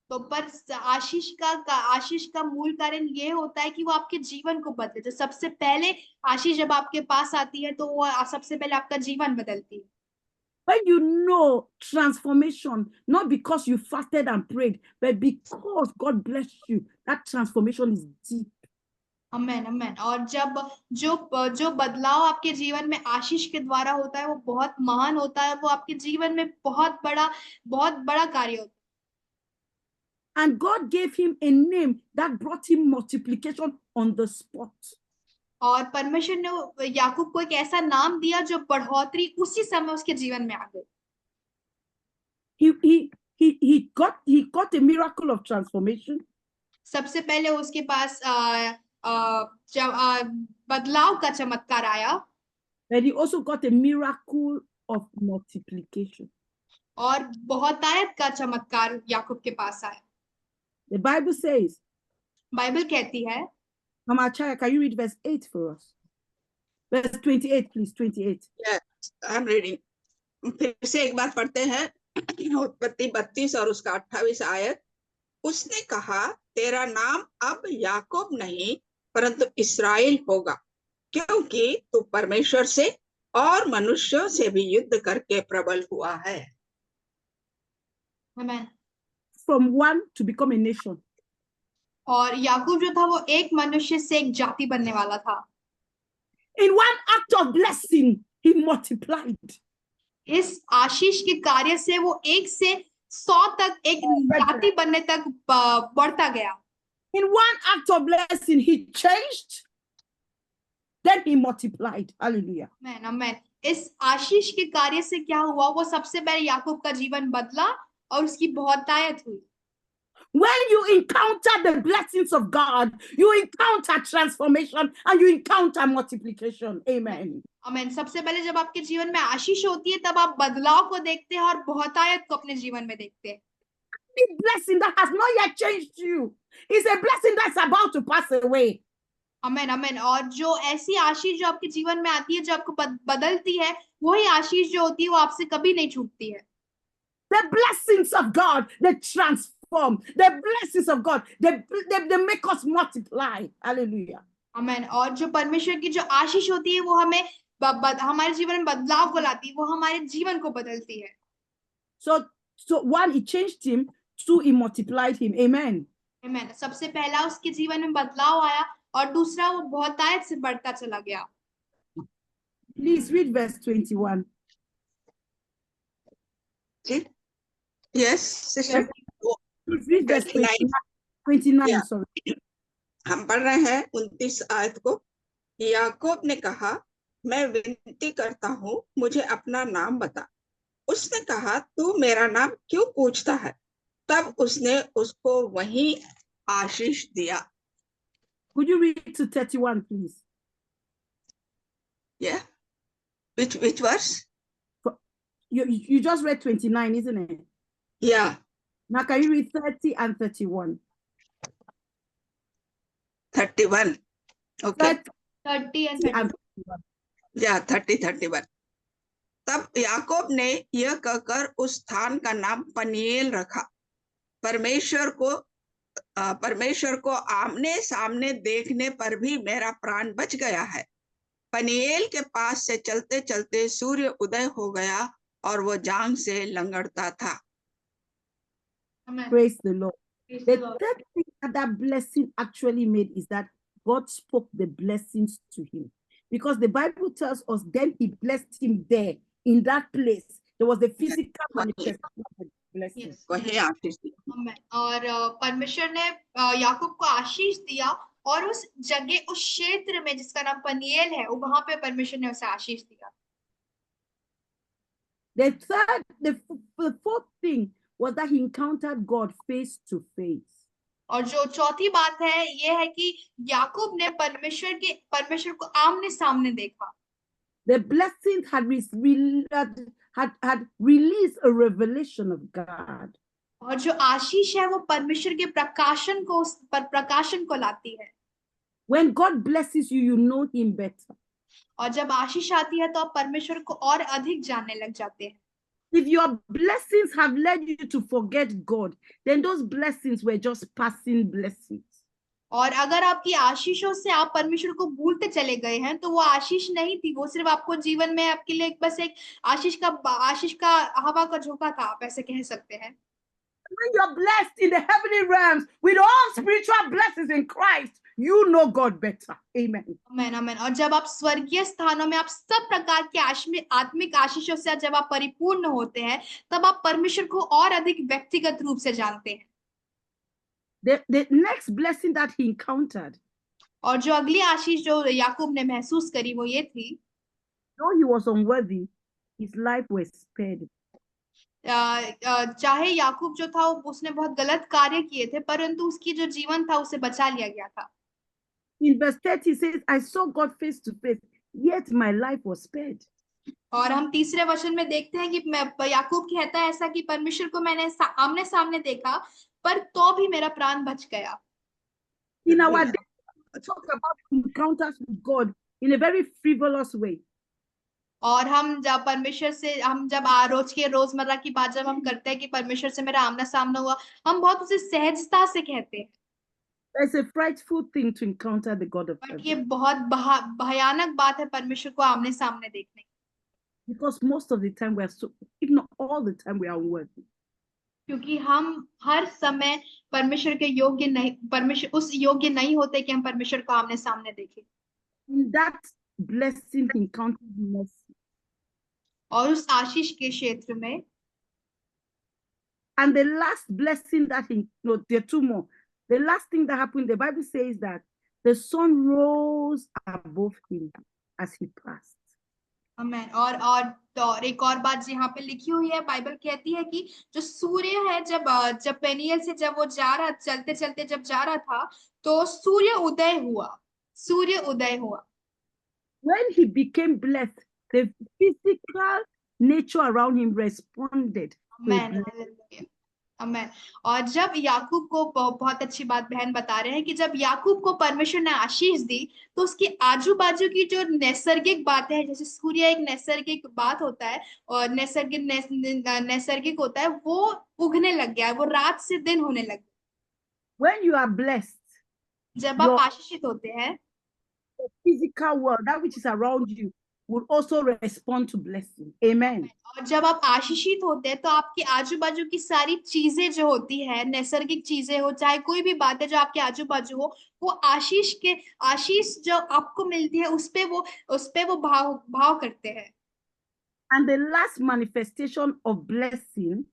तो पर आशीष का मूल कारण ये होता है कि वो आपके जीवन को बदले। तो सबसे पहले आशीष जब आपके पास आती है, तो वो सबसे पहले आपका जीवन बदलती है। When you know transformation, not because you fasted and prayed, but because God blessed you, that transformation is deep. आमेन, आमेन। और जब जो बदलाव आपके जीवन में आशीष के द्वारा होता है, वो बहुत महान होता है, वो आपके जीवन में बहुत बड़ा कार्य होता है। And God gave him a name that brought him multiplication on the spot. और परमेश्वर ने याकूब को एक ऐसा नाम दिया जो बढ़ोतरी उसी समय उसके जीवन में आ गई। He got a miracle of transformation. सबसे पहले उसके पास बदलाव का चमत्कार आया। But he also got a miracle of multiplication. और बहुतायत का चमत्कार याकूब के पास आया। The Bible says, बाइबल कहती है, Mama, can you read verse 8 for us? Verse 28, please, 28. Yes, I'm reading. फिर से एक बार पढ़ते हैं, उत्पत्ति 32 और उसका 28 आयत। उसने कहा, तेरा नाम अब याकूब नहीं परंतु इस्राएल होगा, क्योंकि तू परमेश्वर से और मनुष्यों से भी युद्ध करके प्रबल हुआ है। आमेन। From one to become a nation. और याकूब जो था वो एक मनुष्य से एक जाति बनने वाला था। In one act of blessing, he multiplied. इस आशीष के कार्य से वो 1 से 100 तक एक जाति बनने तक बढ़ता गया। In one act of blessing, he changed. Then he multiplied. Hallelujah. आमेन, आमेन। इस आशीष के कार्य से क्या हुआ, वो सबसे पहले याकूब का जीवन बदला और उसकी बहुतायत हुई। When you encounter the blessings of God, you encounter transformation and you encounter multiplication. Amen. आमीन। सबसे पहले जब आपके जीवन में आशीष होती है तब आप बदलाव को देखते हैं और बहुतायत को अपने जीवन में देखते हैं। The blessing that has not yet changed you is a blessing that's about to pass away. आमीन आमीन। और जो ऐसी आशीष जो आपके जीवन में आती है, जो आपको बदलती है, वही आशीष जो होती है वो आपसे कभी नहीं छूटती है। The blessings of God, they transform. The blessings of God, they make us multiply. Hallelujah. आमीन। और जो परमेश्वर की जो आशीष होती है वो हमें हमारे जीवन में बदलाव को लाती है, वो हमारे जीवन को बदलती है। So one, it changed him. Two, it multiplied him. Amen. आमीन। सबसे पहला उसके जीवन में बदलाव आया और दूसरा वो बहुतायत से बढ़ता चला गया। Please read verse 21. Yes, sister. Please read verse 29. Yeah. Sorry. हम पढ़ रहे हैं 29 आयत को। याकूब ने कहा, मैं विनती करता हूँ, मुझे अपना नाम बता। उसने कहा, तू मेरा नाम क्यों पूछता है? तब उसने उसको वही आशीष दिया। Could you read to 31, please? Yeah. Which verse? You just read 29, isn't it? Yeah. Now can you read 30 and 31? 31. Okay. 30 and 31. Yeah, 30, 31. तब याकूब ने यह कहकर उस स्थान का नाम पनीएल रखा। परमेश्वर को आमने सामने देखने पर भी मेरा प्राण बच गया है। पनीएल के पास से चलते चलते सूर्य उदय हो गया और वो जांग से लंगड़ता था। Praise the Lord. The third thing that blessing actually made is that God spoke the blessings to him. Because the Bible tells us then he blessed him there in that place. There was a physical manifestation of the blessings. और परमेश्वर ने याकूब को आशीष दिया और उस जगह, उस क्षेत्र में जिसका नाम पनीएल है, वहां पे परमेश्वर ने उसे आशीष दिया। The fourth thing was that he encountered God face to face. और जो चौथी बात है ये है कि याकूब ने परमेश्वर को आमने सामने देखा। The blessings had released a revelation of God. और जो आशीष है वो परमेश्वर के प्रकाशन को लाती है। When God blesses you, you know him better. और जब आशीष आती है तो आप परमेश्वर को और अधिक जानने लग जाते हैं। If your blessings have led you to forget God, then those blessings were just passing blessings. और अगर आपकी आशीषों से आप परमेश्वर को भूलते चले गए हैं तो वो आशीष नहीं थी, वो सिर्फ आपको जीवन में आपके लिए बस एक आशीष का हवा का झोंका था, आप ऐसे कह सकते हैं। When you're blessed in the heavenly realms with all spiritual blessings in Christ, you know God better. Amen. Amen, amen. और जब आप स्वर्गीय स्थानों में आप सब प्रकार के आत्मिक आशीषों से जब आप परिपूर्ण होते हैं, तब आप परमेश्वर को और अधिक व्यक्तिगत रूप से जानते हैं। The next blessing that he encountered, और जो अगली आशीष जो याकूब ने महसूस करी वो ये थी, though he was unworthy, his life was spared. चाहे याकूब जो था उसने बहुत गलत कार्य किए थे, परंतु उसकी जो जीवन था उसे बचा लिया गया था। In verse 30 he says, I saw God face to face, yet my life was spared. और हम तीसरे वचन में देखते हैं कि याकूब कहता है ऐसा कि परमेश्वर को मैंने आमने सामने देखा, पर तो भी मेरा प्राण बच गया। In our day, we talk about encounters with God in a very frivolous way. और हम जब परमेश्वर से रोजमर्रा की बात जब हम करते हैं कि परमेश्वर से मेरा आमना सामना हुआ, हम बहुत उसे सहजता से कहते हैं। It's a frightful thing to encounter the God of heaven. ये बहुत भयानक बात है परमेश्वर को आमने सामने देखने। Because most of the time we are so, if not all the time, we are unworthy. क्योंकि हम हर समय परमेश्वर के योग्य नहीं, उस योग्य नहीं होते कि हम परमेश्वर को आमने सामने देखें। In that blessing, he encountered mercy. और उस आशीष के क्षेत्र में, and the last blessing that he, no, there are two more. The last thing that happened, the Bible says that the sun rose above him as he passed. आमेन। और एक और बात यहाँ पे लिखी हुई है, बाइबल कहती है कि जो सूर्य है, जब पेनियल से जब वो जा रहा, चलते चलते जब जा रहा था, तो सूर्य उदय हुआ, सूर्य उदय हुआ। When he became blessed, the physical nature around him responded to a amen, blessing. Hallelujah, amen. और जब याकूब को, बहुत अच्छी बात बहन बता रहे हैं कि जब याकूब को परमेश्वर ने आशीष दी, तो उसके आजू बाजू की जो नैसर्गिक बातें हैं, जैसे सूर्य एक नैसर्गिक बात होता है और नैसर्गिक होता है, वो उगने लग गया है, वो रात से दिन होने लग गया। When you are blessed, जब आप your आशीषित होते हैं, physical world, that which is around you, will also respond to blessing. Amen. और जब आप आशीषित होते हैं, तो आपकी आजू बाजू की सारी चीजें जो होती है, नैसर्गिक चीजें हो, चाहे कोई भी बात है जो आपके आजू बाजू हो, वो आशीष जो आपको मिलती है, उस पे वो भाव करते हैं। And the last manifestation of blessing,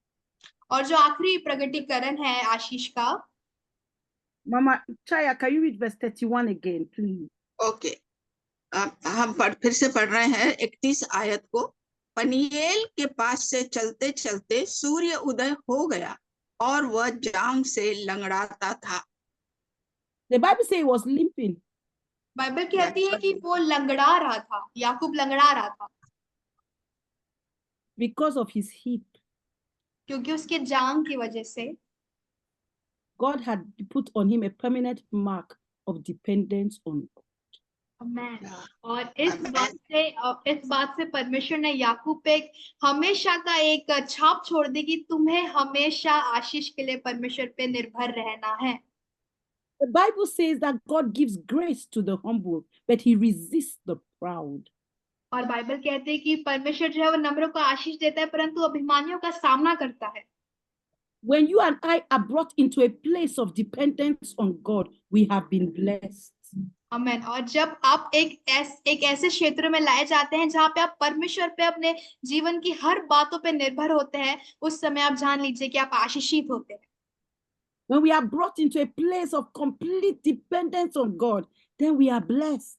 और जो आखिरी प्रगटीकरण है आशीष का, Mama Chaya, can you read verse 31 again, please? Okay, हम फिर से पढ़ रहे हैं 31 आयत को। पनीएल के पास से चलते चलते सूर्य उदय हो गया और वह जांग से लंगड़ाता था। The Bible says he was limping. Bible कहती है कि वो लंगड़ा रहा था, याकूब लंगड़ा रहा था, Because of his hip. क्योंकि उसके जांग की वजह से God had put on him a permanent mark of dependence on God. आमेन। और इस बात से परमेश्वर ने याकूब पे हमेशा का एक छाप छोड़ दी कि तुम्हें हमेशा आशीष के लिए परमेश्वर पे निर्भर रहना है। The Bible says that God gives grace to the humble, but he resists the proud. और बाइबल कहते हैं कि परमेश्वर जो है वो नम्रों को आशीष देता है, परंतु अभिमानियों का सामना करता है। When you and I are brought into a place of dependence on God, we have been blessed. आमेन। और जब आप एक ऐसे क्षेत्र में लाए जाते हैं जहाँ पे आप परमेश्वर पे अपने जीवन की हर बातों पे निर्भर होते हैं, उस समय आप जान लीजिए कि आप आशीषित होते हैं। When we are brought into a place of complete dependence on God, then we are blessed.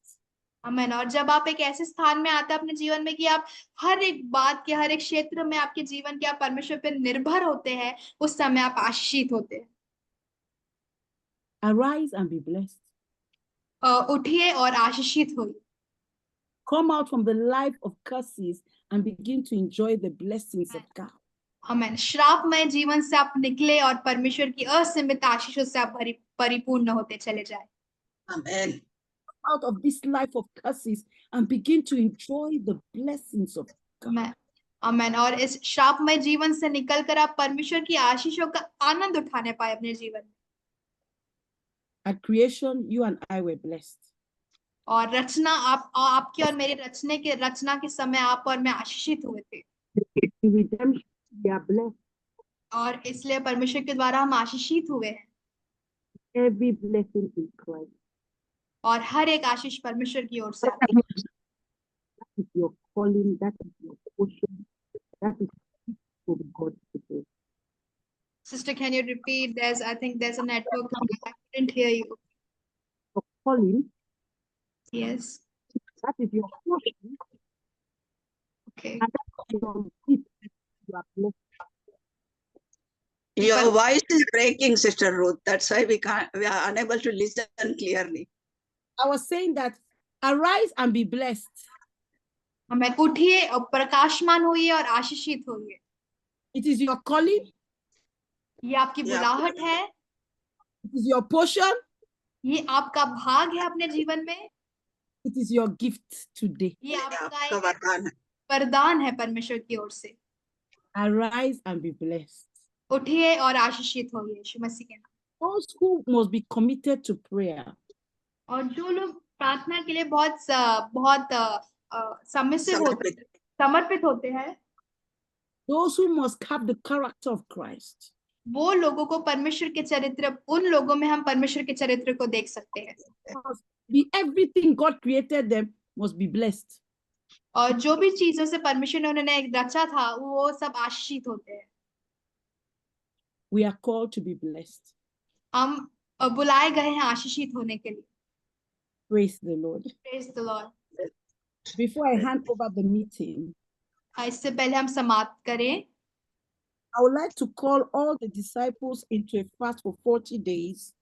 आमेन। और जब आप एक ऐसे स्थान में आते हैं अपने जीवन में कि आप हर एक बात के, हर एक क्षेत्र में आपके जीवन के आप परमेश्वर पे निर्भर होते हैं, उस समय आप आशीषित होते हैं। Arise and be blessed. उठिए और आशीषित होइए। Come out from the life of curses and begin to enjoy the blessings of God. आमेन। श्रापमय जीवन से आप निकले और परमेश्वर की असीमित आशीषों से आप परिपूर्ण होते चले जाए। आमेन। Out of this life of curses and begin to enjoy the blessings of God. आमेन। और इस श्रापमय जीवन से निकलकर आप परमेश्वर की आशीषों का आनंद उठाने पाए अपने जीवन में। At creation, you and I were blessed. और रचना, आपकी और मेरे रचना के समय आप और मैं आशीषित हुए थे। In redemption, we are blessed. और इसलिए परमेश्वर के द्वारा हम आशीषित हुए हैं। Every blessing in Christ. और हर एक आशीष परमेश्वर की ओर से आती है। That is your calling, that is your portion, that is for God to do. Sister, can you repeat? I think there's a network. I couldn't hear you. Your calling, Yes. that is your portion. Okay. And that is your gift. You are blessed. Your voice is breaking, Sister Ruth. That's why we are unable to listen clearly. I was saying that arise and be blessed. हमें उठिए और प्रकाशमान होइए और आशीषित होइए। It is your calling. ये आपकी बुलाहट है। It is your portion. ये आपका भाग है अपने जीवन में। It is your gift today. ये आपका वरदान है परमेश्वर की ओर से। Arise and be blessed. उठिए और आशीषित होइए यीशु मसीह के नाम। Those who must be committed to prayer. और जो लोग प्रार्थना के लिए बहुत समर्पित होते हैं। Those who must have the character of Christ. वो लोगों को परमेश्वर के चरित्र, उन लोगों में हम परमेश्वर के चरित्र को देख सकते हैं। Everything God created them must be blessed. और जो भी चीजों से परमेश्वर ने उन्हें रचा था, वो सब आशीषित होते हैं। We are called to be blessed. हम बुलाए गए हैं आशीषित होने के लिए। Praise the Lord. Praise the Lord. before I hand over the meeting, इससे पहले हम समाप्त करें, I would like to call all the disciples into a fast for 40 days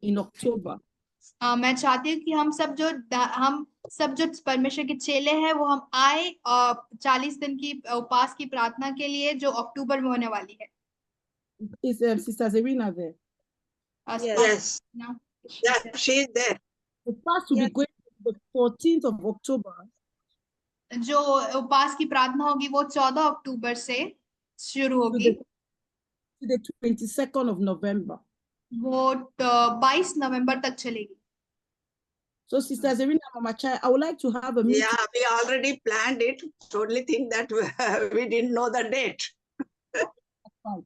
in October. मैं चाहती हूँ कि हम सब जो परमेश्वर के चेले हैं वो हम आए 40 दिन की उपवास की प्रार्थना के लिए जो अक्टूबर में होने वाली है. Is Sister Zerina there? Yes. No. Yeah, she is there. The fast will be going on the 14th of October. जो उपवास की प्रार्थना होगी वो 14 अक्टूबर से शुरू होगी To the 22nd of November. वो 22 नवंबर तक चलेगी. So, Sister Zerina, Mama Chai, I would like to have a meeting. Yeah, we already planned it. Totally think that we didn't know the date.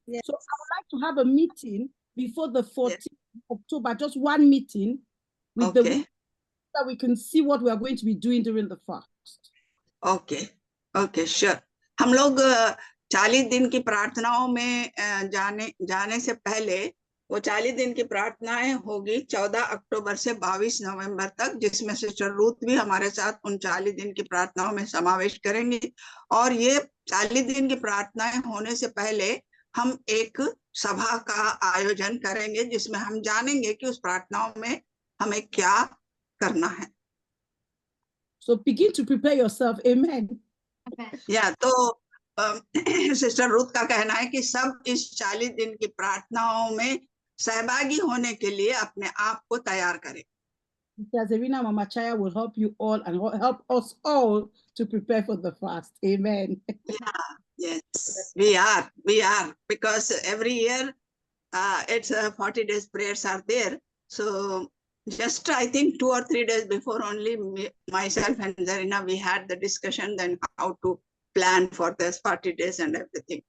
Yes. So, I would like to have a meeting before the 14th of October, just one meeting with the that we can see what we are going to be doing during the fast. Okay, okay, sure. हम लोग 40 दिन की प्रार्थनाओं में जाने से पहले वो 40 दिन की प्रार्थनाएं होगी 14 अक्टूबर से 22 नवंबर तक, जिसमें सिस्टर रूथ भी हमारे साथ उन 40 दिन की प्रार्थनाओं में समावेश करेंगी. और ये 40 दिन की प्रार्थनाएं होने से पहले हम एक सभा का आयोजन करेंगे जिसमें हम जानेंगे कि उस प्रार्थनाओं में हमें क्या करना है. So begin to prepare yourself. Amen. या तो सिस्टर रूथ का कहना है कि सब इस 40 दिन की प्रार्थनाओं में सहभागी होने के लिए अपने आप को तैयार करें. Sister Zerina, Mama Chaya will help you all and help us all to prepare for the fast. Amen. Yeah, yes, we are, because every year it's 40 days prayers are there. So just I think 2 or 3 days before only myself and Zarina, we had the discussion then how to plan for this 40 days and everything.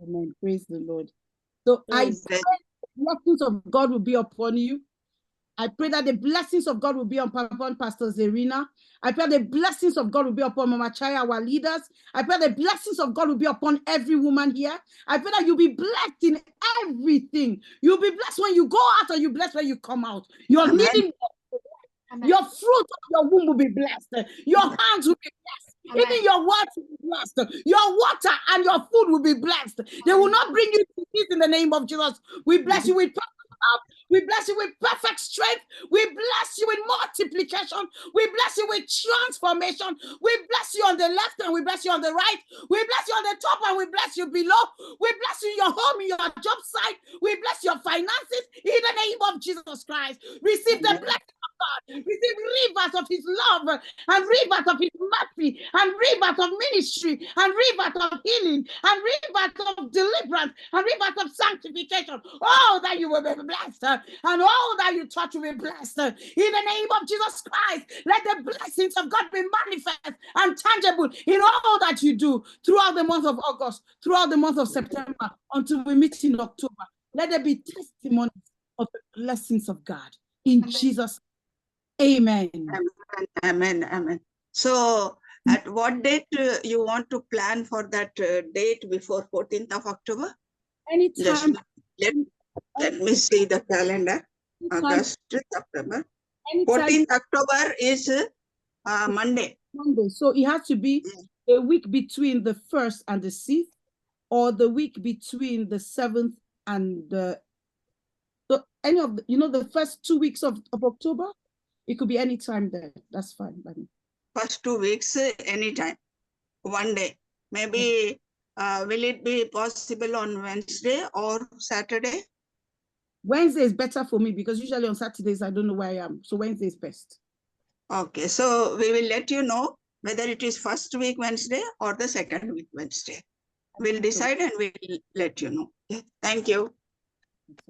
Amen. Praise the Lord. So I pray the blessings of God will be upon you. I pray that the blessings of God will be upon Pastor Zerina. I pray the blessings of God will be upon Mama Chaya, our leaders. I pray the blessings of God will be upon every woman here. I pray that you'll be blessed in everything. You'll be blessed when you go out and you're blessed when you come out. Your needing, your fruit of your womb will be blessed. Your hands will be blessed. Amen. Even your words will be blessed. Your water and your food will be blessed. They will not bring you disease in the name of Jesus. We bless you with power. We bless you with perfect strength. We bless you with multiplication. We bless you with transformation. We bless you on the left and we bless you on the right. We bless you on the top and we bless you below. We bless you in your home, in your job site. We bless your finances in the name of Jesus Christ. Receive the blessing of God. Receive rivers of his love and rivers of his mercy and rivers of ministry and rivers of healing and rivers of deliverance and rivers of sanctification. Oh, that you will be blessed and all that you touch will be blessed. In the name of Jesus Christ, let the blessings of God be manifest and tangible in all that you do throughout the month of August, throughout the month of September, until we meet in October. Let there be testimonies of the blessings of God. In Amen. Jesus' name. Amen. Amen. Amen. So at what date you want to plan for that date before 14th of October? Anytime. Let me see the calendar. August, September. 14th October is Monday. Monday. So it has to be a week between the 1st and the 6th, or the week between the 7th and the, so any of the, the first 2 weeks of October. It could be any time there. That's fine by me. First 2 weeks, anytime. One day. Maybe will it be possible on Wednesday or Saturday? Wednesday is better for me because usually on Saturdays I don't know where I am. So Wednesday is best. Okay, so we will let you know whether it is first week Wednesday or the second week Wednesday. We'll decide and we'll let you know. Okay. Thank you.